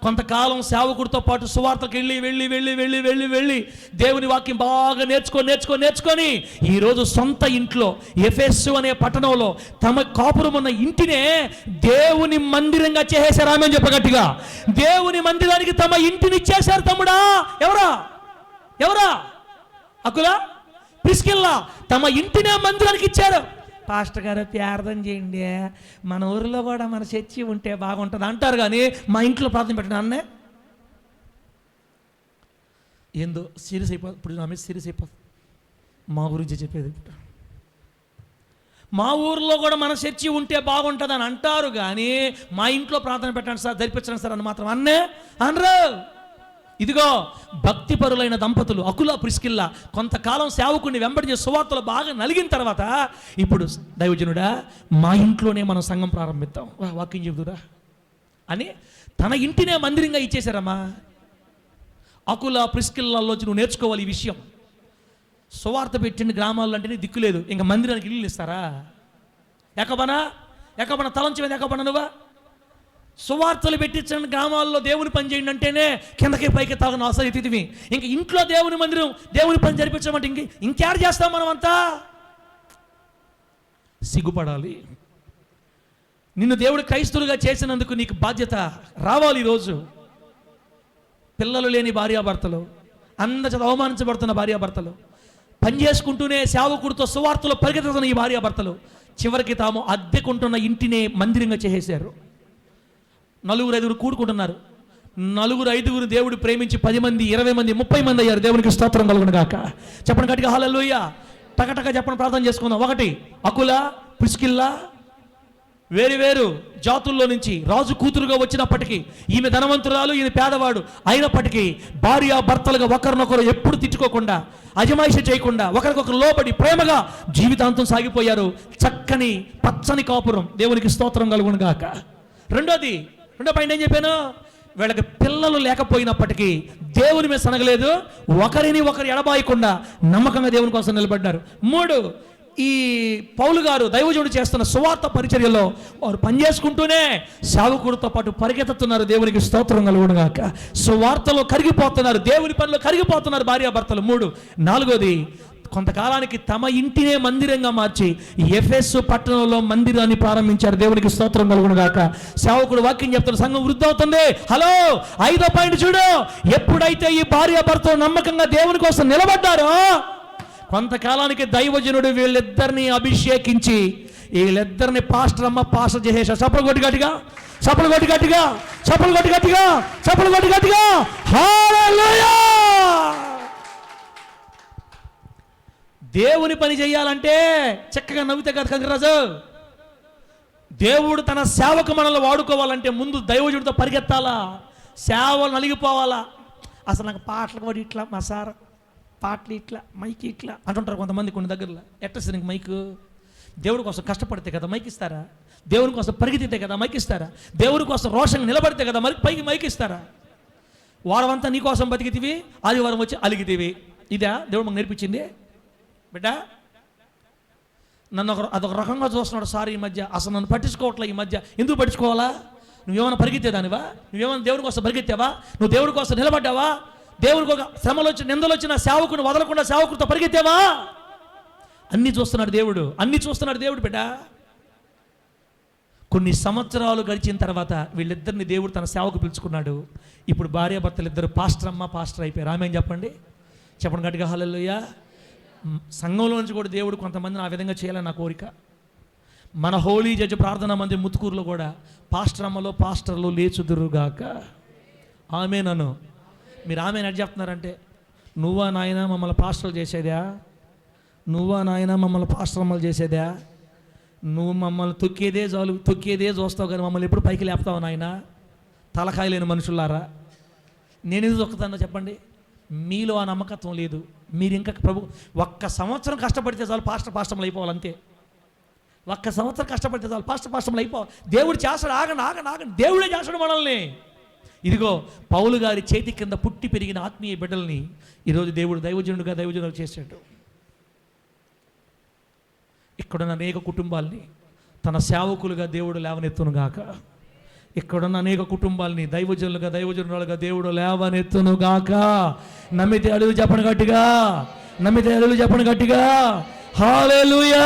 Speaker 1: కొంతకాలం సేవకుడితో పాటు సువార్తకు వెళ్ళి వెళ్ళి వెళ్ళి వెళ్ళి వెళ్ళి వెళ్ళి దేవుని వాక్యం బాగా నేర్చుకొని ఈరోజు సొంత ఇంట్లో ఎఫెసు అనే పట్టణంలో తమ కాపురం ఉన్న ఇంటినే దేవుని మందిరంగా చేసేశారు. ఆమె చెప్పగట్టిగా, దేవుని మందిరానికి తమ ఇంటిని ఇచ్చేశారు. తమ్ముడా, ఎవరా అకులా ప్రిస్కిల్లా తమ ఇంటినే మందిరానికి ఇచ్చారు. పాస్టర్ గారు ప్రార్థన చేయండి, మన ఊరిలో కూడా మన చర్చి ఉంటే బాగుంటుంది అంటారు, కానీ మా ఇంట్లో ప్రార్థన పెట్టండి అన్నే ఏందో సీరియస్ అయిపోతుంది. ఇప్పుడు నా మీద సీరియస్ అయిపోతుంది. మా గురించి చెప్పేది, మా ఊరిలో కూడా మన చర్చి ఉంటే బాగుంటుంది అని అంటారు, కానీ మా ఇంట్లో ప్రార్థన పెట్టండి సార్, ధరిపించండి సార్ అని మాత్రం అన్నే అనరు. ఇదిగో భక్తిపరులైన దంపతులు అకుల ప్రిస్కిల్లా కొంతకాలం సేవకుడిని వెంబడించే సువార్తలు బాగా నలిగిన తర్వాత ఇప్పుడు దైవజనుడా మా ఇంట్లోనే మనం సంఘం ప్రారంభిద్దాం, వాక్యం చెబుదురా అని తన ఇంటినే మందిరంగా ఇచ్చేశారమ్మా. అకుల ప్రిస్కిల్లాలో నువ్వు నేర్చుకోవాలి ఈ విషయం. సువార్త పెట్టిన గ్రామాల్లో అంటేనే దిక్కు లేదు, ఇంకా మందిరానికి ఇల్లు ఇస్తారా? ఎక్కబన తలంచి మీద ఎక్కబన నువ్వా? సువార్తలు పెట్టించిన గ్రామాల్లో దేవుని పని చేయండి అంటేనే కిందకి పైకి తాగని అవసరం. ఇంక ఇంట్లో దేవుని మందిరం దేవుని పని జరిపించమంటే ఇంకేడు చేస్తాం మనం అంతా? సిగ్గుపడాలి. నిన్ను దేవుడు క్రైస్తవులుగా చేసినందుకు నీకు బాధ్యత రావాలి. ఈరోజు పిల్లలు లేని భార్యాభర్తలు, అందరి అవమానించబడుతున్న భార్యాభర్తలు, పని చేసుకుంటూనే సేవకుడితో సువార్తలో పరిగెత్తుతున్న ఈ భార్యాభర్తలు చివరికి తాము అద్దెకుంటున్న ఇంటినే మందిరంగా చేసేశారు. 4-5 కూడుకుంటున్నారు. 4-5 దేవుడు ప్రేమించి 10 మంది 20 మంది 30 మంది అయ్యారు. దేవునికి స్తోత్రం కలుగును గాక. చెప్పండి గట్టిగా హల్లెలూయా. టకటక చెప్పండి, ప్రార్థన చేసుకుందాం. 1 అకుల ప్రిస్కిల్లా వేరు జాతుల్లో నుంచి రాజు కూతురుగా వచ్చినప్పటికీ, ఈమె ధనవంతురాలు ఈయన పేదవాడు అయినప్పటికీ భార్యాభర్తలుగా ఒకరినొకరు ఎప్పుడు తిట్టుకోకుండా, అజమాయిషి చేయకుండా, ఒకరికొకరు లోబడి ప్రేమగా జీవితాంతం సాగిపోయారు. చక్కని పచ్చని కాపురం. దేవునికి స్తోత్రం కలుగును గాక. రెండో పాయింట్ ఏం చెప్పాను? వీళ్ళకి పిల్లలు లేకపోయినప్పటికీ దేవుని మీద సనగలేదు, ఒకరిని ఒకరు ఎడబాయకుండా నమ్మకంగా దేవుని కోసం నిలబడ్డారు. 3 ఈ పౌలు గారు దైవజనుడు చేస్తున్న సువార్త పరిచర్యలో వారు పనిచేసుకుంటూనే సేవకుడితో పాటు పరిగెత్తుతున్నారు. దేవునికి స్తోత్రం కలుగునుగాక. సువార్తలో కరిగిపోతున్నారు, దేవుని పనిలో కరిగిపోతున్నారు భార్యాభర్తలు. 3, 4వది కొంతకాలానికి తమ ఇంటినే మందిరంగా మార్చి ఎఫెసు పట్టణంలో మందిరాన్ని ప్రారంభించారు. దేవునికి స్తోత్రం కలుగునుగాక. సేవకుడు వాక్యం చెప్తున్న సంఘం వృద్ధి అవుతుంది. హలో, 5వ పాయింట్ చూడు. ఎప్పుడైతే ఈ భార్యాభర్తలు నమ్మకంగా దేవుని కోసం నిలబడ్డారో కొంతకాలానికి దైవజనుడు వీళ్ళిద్దరిని అభిషేకించి వీళ్ళిద్దరిని పాస్టర్ అమ్మ పాస్టర్ చేసేసారు. చప్పలు కొట్టి గట్టిగా, చప్పలు కొట్టి గట్టిగా, చప్పలు కొట్టి గట్టిగా, చప్పలు కొట్టి గట్టిగా. హల్లెలూయా! దేవుని పని చేయాలంటే చక్కగా నవ్వుతే కదా కంకరాజు. దేవుడు తన సేవకు మనల్ని వాడుకోవాలంటే ముందు దైవజనుడితో పరిగెత్తాలా, సేవలు నలిగిపోవాలా. అసలు నాకు పాటలకు వాడి ఇట్లా మా సార్ పాటలు ఇట్లా మైక్ ఇట్లా అంటుంటారు కొంతమంది కొన్ని దగ్గరలో. ఎట్టేసి నీకు మైకు? దేవుడి కోసం కష్టపడితే కదా మైక్ ఇస్తారా? దేవుని కోసం పరిగెత్తితే కదా మైక్ ఇస్తారా? దేవుడి కోసం రోషంగా నిలబడితే కదా పైకి మైక్ ఇస్తారా? వారం అంతా నీ కోసం బతికితివి, ఆదివారం వచ్చి అలిగితివి. ఇదా దేవుడు మాకు నేర్పించింది? బిడ్డ, నన్ను అదొక రకంగా చూస్తున్నాడు సార్ ఈ మధ్య. అసలు నన్ను పట్టించుకోవట్లే ఈ మధ్య. ఎందుకు పట్టించుకోవాలా? నువ్వేమైనా పరిగెత్తేదానివా? నువ్వేమైనా దేవుడి కోసం పరిగెత్తావా? నువ్వు దేవుడి కోసం నిలబడ్డావా? దేవుడికి ఒక శ్రమలు వచ్చి నిందలు వచ్చిన సేవకుని వదలకుండా సేవకుడితో పరిగెత్తావా? అన్నీ చూస్తున్నాడు దేవుడు, అన్నీ చూస్తున్నాడు దేవుడు. బిడ్డ, కొన్ని సంవత్సరాలు గడిచిన తర్వాత వీళ్ళిద్దరిని దేవుడు తన సేవకు పిలుచుకున్నాడు. ఇప్పుడు భార్యాభర్తలు ఇద్దరు పాస్టర్ అమ్మ పాస్టర్ అయిపోయారు. ఆమె చెప్పండి, చెప్పండి గట్టిగా హల్లెలూయా. సంఘంలో నుంచి కూడా దేవుడు కొంతమందిని ఆ విధంగా చేయాలని నా కోరిక. మన హోలీ జడ్జి ప్రార్థనా మందిరం ముత్తుకూరులో కూడా పాస్టర్ అమ్మలో పాస్టర్లు లేచుదురుగాక. ఆమె నన్ను మీరు ఆమె ఎట్ చెప్తున్నారంటే, నువ్వా నాయన మమ్మల్ని పాస్టర్లు చేసేదా? నువ్వా నాయన మమ్మల్ని పాస్టర్ అమ్మలు చేసేదా? నువ్వు మమ్మల్ని తొక్కేదే చాలు, తొక్కేదే చూస్తావు కానీ మమ్మల్ని ఎప్పుడు పైకి లేపుతావు నాయన? తలకాయ లేని మనుషులారా, నేను ఎందుకు తొక్కుతానో చెప్పండి. మీలో ఆ నమ్మకత్వం లేదు. మీరు ఇంకా ప్రభు ఒక్క సంవత్సరం కష్టపడితే చాలు పాస్టర్లు అయిపోవాలి అంతే. ఒక్క సంవత్సరం కష్టపడితే చాలు పాస్టర్లు అయిపోవాలి. దేవుడు చేస్తాడు. ఆగండి, దేవుడే చేస్తాడు మనల్ని. ఇదిగో పౌలు గారి చేతి కింద పుట్టి పెరిగిన ఆత్మీయ బిడ్డల్ని ఈరోజు దేవుడు దైవజనుడుగా చేశాడు. ఇక్కడున్న అనేక కుటుంబాల్ని తన సేవకులుగా దేవుడు లేవనెత్తునుగాక. ఇక్కడున్న అనేక కుటుంబాల్ని దైవజనులుగా దేవుడు లేవనెత్తునుగాక. నమ్మితే అడుగు చెప్పను గట్టిగా, నమ్మితే అడుగు చెప్పను గట్టిగా. హల్లెలూయా!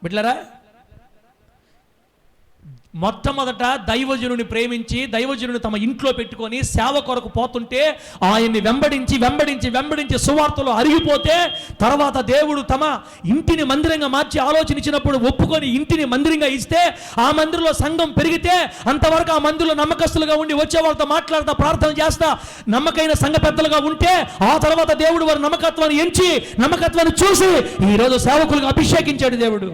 Speaker 1: బిడ్డలారా, మొట్టమొదట దైవజనుని ప్రేమించి దైవజనుని తమ ఇంట్లో పెట్టుకొని సేవ కొరకు పోతుంటే ఆయన్ని వెంబడించి సువార్తలో అరిగిపోతే తర్వాత దేవుడు తమ ఇంటిని మందిరంగా మార్చి ఆలోచించినప్పుడు ఒప్పుకొని ఇంటిని మందిరంగా ఇస్తే ఆ మందిరంలో సంఘం పెరిగితే అంతవరకు ఆ మందిరంలో నమ్మకస్తులుగా ఉండి వచ్చే వాళ్ళతో మాట్లాడుతూ ప్రార్థన చేస్తా నమ్మకైన సంఘ పెద్దలుగా ఉంటే ఆ తర్వాత దేవుడు వారి నమ్మకత్వాన్ని చూసి ఈరోజు సేవకులుగా అభిషేకించాడు దేవుడు.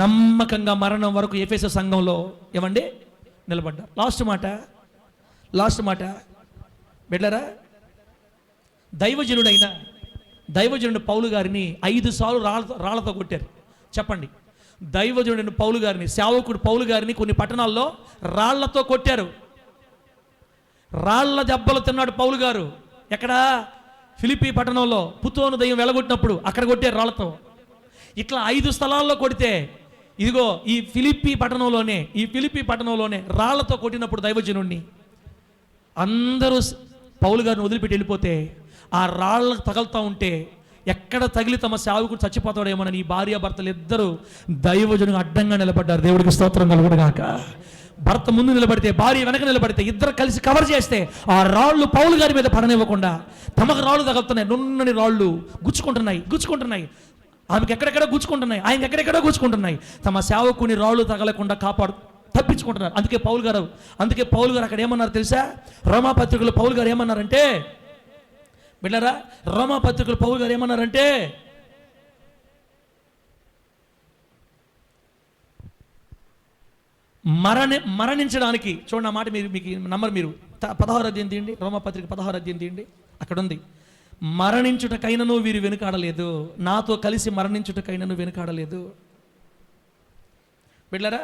Speaker 1: నమ్మకంగా మరణం వరకు ఎఫెసు సంఘంలో ఏమండి నిలబడ్డారు. లాస్ట్ మాట బిడ్డలారా, దైవజనుడు పౌలు గారిని 5 సార్లు రాళ్లతో కొట్టారు. చెప్పండి, దైవజనుడు పౌలు గారిని, సేవకుడు పౌలు గారిని కొన్ని పట్టణాల్లో రాళ్లతో కొట్టారు. రాళ్ల దెబ్బలు తిన్నాడు పౌలు గారు. ఎక్కడ? ఫిలిప్పీ పట్టణంలో పుతోను దయ్యం వెలగొట్టినప్పుడు అక్కడ కొట్టారు రాళ్లతో. ఇట్లా 5 స్థలాల్లో కొడితే ఇదిగో ఈ ఫిలిప్పీ పట్టణంలోనే రాళ్లతో కొట్టినప్పుడు దైవజనుడిని అందరూ పౌలు గారిని వదిలిపెట్టి వెళ్ళిపోతే ఆ రాళ్ళకు తగులుతూ ఉంటే ఎక్కడ తగిలి తమ సేవకుడు చచ్చిపోతాడేమోనని ఈ భార్యాభర్తలు ఇద్దరు దైవజనుడికి అడ్డంగా నిలబడ్డారు. దేవుడికి స్తోత్రం కలుగునుగాక. భర్త ముందు నిలబడితే భార్య వెనక నిలబడితే ఇద్దరు కలిసి కవర్ చేస్తే ఆ రాళ్ళు పౌలు గారి మీద పడనివ్వకుండా తమకు రాళ్ళు తగులుతున్నాయి. నున్నని రాళ్ళు గుచ్చుకుంటున్నాయి. ఆమెకి ఎక్కడెక్కడ గుచ్చుకుంటున్నాయి, ఆయనకి ఎక్కడెక్కడో గుచ్చుకుంటున్నాయి. తమ సేవకుని రాళ్ళు తగలకుండా తప్పించుకుంటున్నారు. అందుకే పౌలు గారు అక్కడ ఏమన్నారు తెలుసా? రోమాపత్రికలో పౌలు గారు ఏమన్నారంటే, బిడ్డరా, రోమాపత్రికలో పౌలు గారు ఏమన్నారంటే, మరణించడానికి చూడండి ఆ మాట మీకు నంబర్ మీరు 16వ అధ్యాయం తీయండి. రోమాపత్రిక 16వ అధ్యాయం తీయండి. అక్కడ ఉంది, మరణించుటకైనను వీరు వెనుకాడలేదు, నాతో కలిసి మరణించుటకైనను వెనుకాడలేదు. బిడ్డలారా,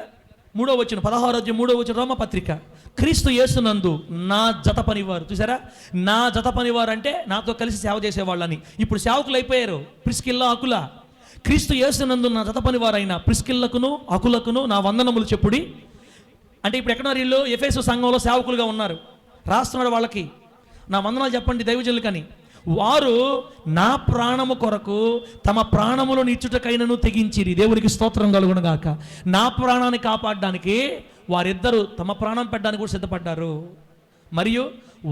Speaker 1: 3వ 16వ రోమపత్రిక, క్రీస్తు యేసునందు నా జత పనివారు. చూసారా, నా జత పనివారు అంటే నాతో కలిసి సేవ చేసేవాళ్ళని. ఇప్పుడు సేవకులు అయిపోయారు, ప్రిస్కిల్లా అకుల. క్రీస్తు యేసునందు నా జత పనివారైన ప్రిస్కిల్లకును అకులకును నా వందనములు చెప్పుడి. అంటే ఇప్పుడు ఎక్కడ వీళ్ళు ఎఫెసు సంఘంలో సేవకులుగా ఉన్నారు. రాస్తున్నాడు వాళ్ళకి, నా వందనాలు చెప్పండి దైవజనులకని. వారు నా ప్రాణము కొరకు తమ ప్రాణములను ఇచ్చుటకైనను తెగించిరి. దేవునికి స్తోత్రం కలుగును గాక. నా ప్రాణాన్ని కాపాడడానికి వారిద్దరూ తమ ప్రాణం పెట్టడానికి కూడా సిద్ధపడ్డారు. మరియు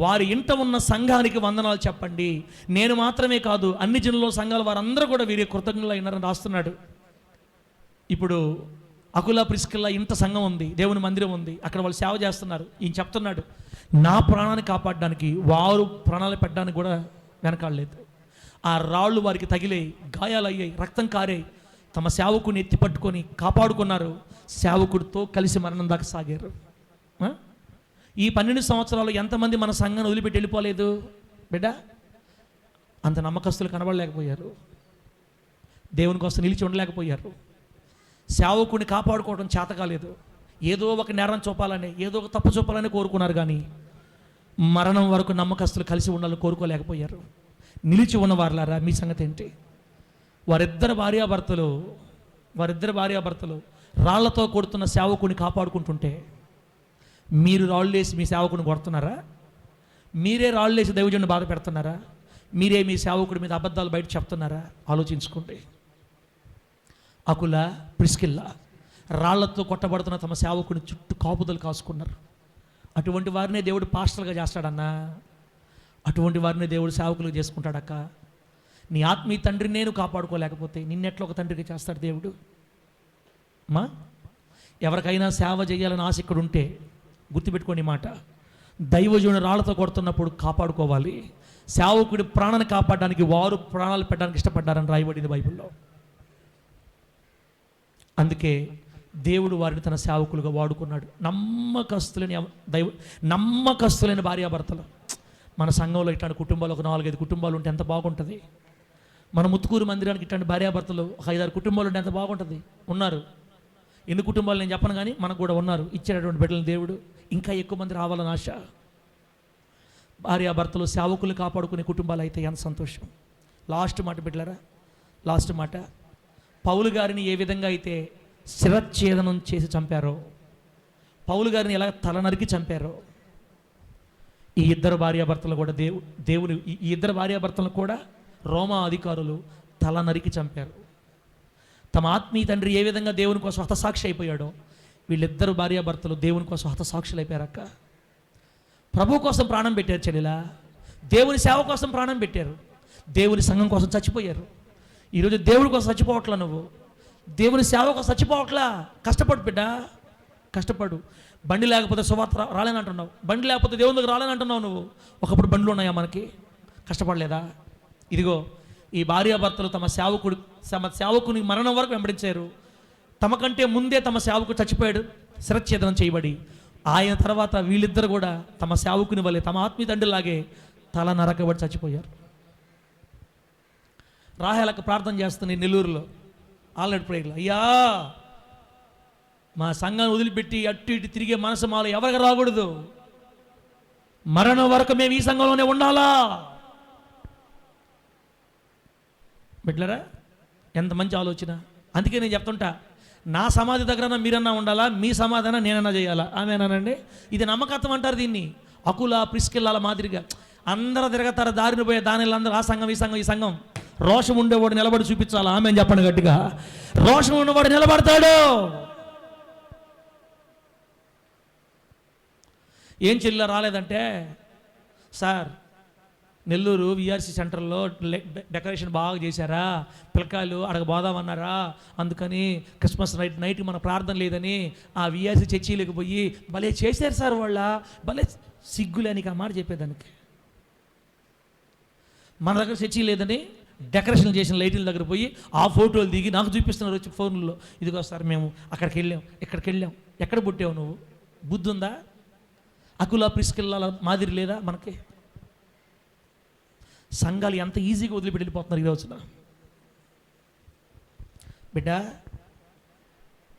Speaker 1: వారి ఇంట ఉన్న సంఘానికి వందనాలు చెప్పండి. నేను మాత్రమే కాదు, అన్ని జనుల సంఘాలు వారందరూ కూడా వీరి కృతజ్ఞులు అయినారని రాస్తున్నాడు. ఇప్పుడు అకుల ప్రిస్కిల్లా ఇంత సంఘం ఉంది, దేవుని మందిరం ఉంది, అక్కడ వాళ్ళు సేవ చేస్తున్నారు. ఈయన చెప్తున్నాడు, నా ప్రాణాన్ని కాపాడడానికి వారు ప్రాణాలు పెట్టడానికి కూడా వెనకాడలేదు. ఆ రాళ్ళు వారికి తగిలే, గాయాలయ్యాయి, రక్తం కారాయి, తమ సేవకుని ఎత్తి పట్టుకొని కాపాడుకున్నారు. సేవకుడితో కలిసి మరణం దాకా సాగారు. ఈ 12 సంవత్సరాలు ఎంతమంది మన సంఘాన్ని వదిలిపెట్టి వెళ్ళిపోలేదు బిడ్డ? అంత నమ్మకస్తులు కనబడలేకపోయారు, దేవుని కోసం నిలిచి ఉండలేకపోయారు. సేవకుని కాపాడుకోవడం చేత కాలేదు. ఏదో ఒక నేరం చూపాలని, ఏదో ఒక తప్పు చూపాలని కోరుకున్నారు, కానీ మరణం వరకు నమ్మకస్తులు కలిసి ఉండాలని కోరుకోలేకపోయారు. నిలిచి ఉన్నవారులారా, మీ సంగతి ఏంటి? వారిద్దరు భార్యాభర్తలు రాళ్లతో కొడుతున్న సేవకుని కాపాడుకుంటుంటే మీరు రాళ్ళు వేసి మీ సేవకుని కొడుతున్నారా? మీరే రాళ్ళు వేసి దైవజనుని బాధ పెడుతున్నారా? మీరే మీ సేవకుడి మీద అబద్ధాలు బయట చెప్తున్నారా? ఆలోచించుకోండి. అకుల ప్రిస్కిల్లా రాళ్లతో కొట్టబడుతున్న తమ సేవకుని చుట్టూ కాపుదలు కాసుకున్నారు. అటువంటి వారినే దేవుడు పాస్టర్గా చేస్తాడన్నా, అటువంటి వారిని దేవుడు సేవకులు చేసుకుంటాడక్క. నీ ఆత్మీయ తండ్రిని నేను కాపాడుకోలేకపోతే నిన్నెట్లా ఒక తండ్రికి చేస్తాడు దేవుడు? ఎవరికైనా సేవ చేయాలని ఆశ ఇక్కడ ఉంటే గుర్తుపెట్టుకోండి మాట, దైవజనుడు రాళ్లతో కొడుతున్నప్పుడు కాపాడుకోవాలి. సేవకుడి ప్రాణాన్ని కాపాడడానికి వారు ప్రాణాలు పెట్టడానికి ఇష్టపడ్డారని రాయబడింది బైబిల్లో. అందుకే దేవుడు వారిని తన సేవకులుగా వాడుకున్నాడు. నమ్మకస్తులైన భార్యాభర్తలు. మన సంఘంలో ఇట్లాంటి కుటుంబాలు ఒక 4-5 కుటుంబాలు ఉంటే ఎంత బాగుంటుంది. మన ముత్తుకూరు మందిరానికి ఇట్లాంటి భార్యాభర్తలు ఒక 5-6 కుటుంబాలు ఉంటే ఎంత బాగుంటుంది. ఉన్నారు. ఎన్ని కుటుంబాలు నేను చెప్పను, కానీ మనకు కూడా ఉన్నారు. ఇచ్చేటటువంటి బిడ్డలను దేవుడు ఇంకా ఎక్కువ మంది రావాలని ఆశ. భార్యాభర్తలు సేవకులు కాపాడుకునే కుటుంబాలు అయితే ఎంత సంతోషం. లాస్ట్ మాట బిడ్డలారా, లాస్ట్ మాట. పౌలు గారిని ఏ విధంగా అయితే శిరచ్ఛేదనం చేసి చంపారో, పౌలు గారిని ఎలా తల నరికి చంపారో, ఈ ఇద్దరు భార్యాభర్తలు కూడా ఈ ఇద్దరు భార్యాభర్తలను కూడా రోమా అధికారులు తల నరికి చంపారు. తమ ఆత్మీయ తండ్రి ఏ విధంగా దేవుని కోసం హతసాక్షి అయిపోయాడో, వీళ్ళిద్దరు భార్యాభర్తలు దేవుని కోసం హతసాక్షులు అయిపోయారక్క. ప్రభు కోసం ప్రాణం పెట్టారు చెల్లెలా, దేవుని సేవ కోసం ప్రాణం పెట్టారు, దేవుని సంఘం కోసం చచ్చిపోయారు. ఈరోజు దేవుడి కోసం చచ్చిపోవట్లా, నువ్వు దేవుని సేవ కోసం చచ్చిపోవట్లా. కష్టపడు బిడ్డ, కష్టపడు. బండి లేకపోతే సువార్త రాలేని అంటున్నావు, బండి లేకపోతే దేవుని దగ్గర రాలేని అంటున్నావు. నువ్వు ఒకప్పుడు బండ్లు ఉన్నాయా మనకి? కష్టపడలేదా? ఇదిగో ఈ భార్యాభర్తలు తమ సేవకుని మరణం వరకు వెంబడించారు. తమ కంటే ముందే తమ సేవకుడు చచ్చిపోయాడు, శిరచ్ఛేదనం చేయబడి. ఆయన తర్వాత వీళ్ళిద్దరు కూడా తమ సేవకుని వల్లే, తమ ఆత్మీయ తండ్రిలాగే తల నరకబడి చచ్చిపోయారు. రాహేలకు ప్రార్థన చేస్తుంది నెల్లూరులో ఆల్రెడీ ప్రేయర్లో, అయ్యా మా సంఘాన్ని వదిలిపెట్టి అటు ఇటు తిరిగే మనసు మాలో ఎవరికి రాకూడదు, మరణం వరకు మేము ఈ సంఘంలోనే ఉండాలా. బిడ్డలారా, ఎంత మంచి ఆలోచన. అందుకే నేను చెప్తుంటా, నా సమాధి దగ్గర మీరన్నా ఉండాలా, మీ సమాధానం నేనన్నా చేయాలా. ఆమెనానండి, ఇది నమ్మకత్వం అంటారు దీన్ని. అకుల ప్రిస్కిల్లాల మాదిరిగా అందరూ తిరగతారు, దారిని పోయే దానిలందరూ ఆ సంఘం ఈ సంఘం ఈ సంఘం. రోషం ఉండేవాడు నిలబడి చూపించాలా. ఆమె చెప్పండి గట్టిగా, రోషం ఉన్నవాడు నిలబడతాడు. ఏం చెల్లి రాలేదంటే, సార్ నెల్లూరు విఆర్సి సెంటర్లో డెకరేషన్ బాగా చేశారా, పిల్లకాయలు అడగ పోదామన్నారా, అందుకని క్రిస్మస్ నైట్ మన ప్రార్థన లేదని ఆ విఆర్సి చర్చిలకు పోయి భలే చేశారు సార్, వాళ్ళ భలే సిగ్గులేనికి ఆ మాట చెప్పేదానికి. మన దగ్గర చర్చి లేదని డెకరేషన్ చేసిన లైట్ల దగ్గర పోయి ఆ ఫోటోలు దిగి నాకు చూపిస్తున్నారు వచ్చి ఫోన్లో, ఇదిగో సార్ మేము అక్కడికి వెళ్ళాం, ఇక్కడికి వెళ్ళాం. ఎక్కడ పుట్టావు నువ్వు? బుద్ధి ఉందా? అకుల ప్రిస్కిల్లాల మాదిరి లేదా మనకి? సంఘాలు ఎంత ఈజీగా వదిలిపెట్టి వెళ్ళిపోతున్నారు ఈ రోజున. బిడ్డ,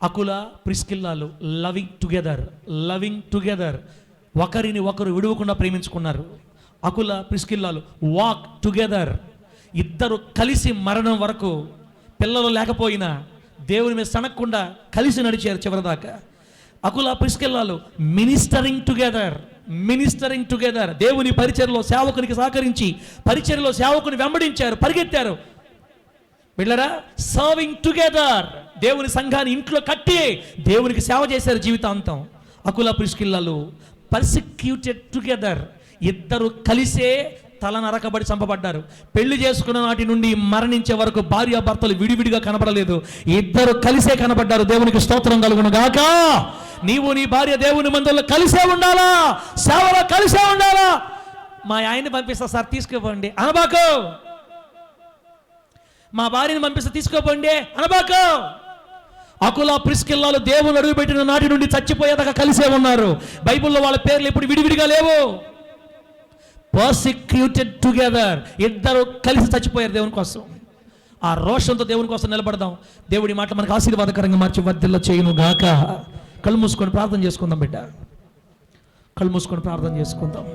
Speaker 1: అకుల ప్రిస్కిల్లాలు లవింగ్ టుగెదర్ ఒకరిని ఒకరు విడువకుండా ప్రేమించుకున్నారు. అకుల ప్రిస్కిల్లాలు వాక్ టుగెదర్, ఇద్దరు కలిసి మరణం వరకు, పిల్లలు లేకపోయినా దేవుని మీద సనక్కుండా కలిసి నడిచారు చివరిదాకా. అకుల ప్రిస్కిల్లాలు మినిస్టరింగ్ టుగెదర్, దేవుని పరిచర్యలో సేవకునికి సహకరించి పరిచర్యలో సేవకుని వెంబడించారు, పరిగెత్తారు. వీళ్ళరా సర్వింగ్ టుగెదర్, దేవుని సంఘాన్ని ఇంట్లో కట్టి దేవునికి సేవ చేశారు జీవితాంతం. అకుల ప్రిస్కిల్లాలు పర్సిక్యూటెడ్ టుగెదర్, ఇద్దరు కలిసే తల నరకబడి చంపబడ్డారు. పెళ్లి చేసుకున్న నాటి నుండి మరణించే వరకు భార్యాభర్తలు విడివిడిగా కనబడలేదు, ఇద్దరు కలిసే కనబడ్డారు. దేవునికి స్తోత్రం కలుగును గాక. నీవు నీ భార్య దేవుని మందిరంలో కలిసే ఉండాలా, సేవలో కలిసే ఉండాలా. మా ఆయన్ని పంపిస్తా సార్ తీసుకోపోండి అనబాకు, మా భార్యని పంపిస్తా తీసుకోపోండి అనబాకు. అకుల ప్రిస్కిల్లాలు దేవుని అడుగుపెట్టిన నాటి నుండి చచ్చిపోయేదాకా కలిసే ఉన్నారు. బైబిల్లో వాళ్ళ పేర్లు ఇప్పుడు విడివిడిగా లేవు. పర్సిక్యూటెడ్ టుగెదర్, ఇద్దరు కలిసి చచ్చిపోయారు దేవుని కోసం. ఆ రోషంతో దేవుని కోసం నిలబడదాం. దేవుడి మాట మనకు ఆశీర్వాదకరంగా మార్చి వర్ధిల్ల చేయును గాక. కళ్ళు మూసుకొని ప్రార్థన చేసుకుందాం బిడ్డ, కళ్ళు మూసుకొని ప్రార్థన చేసుకుందాం.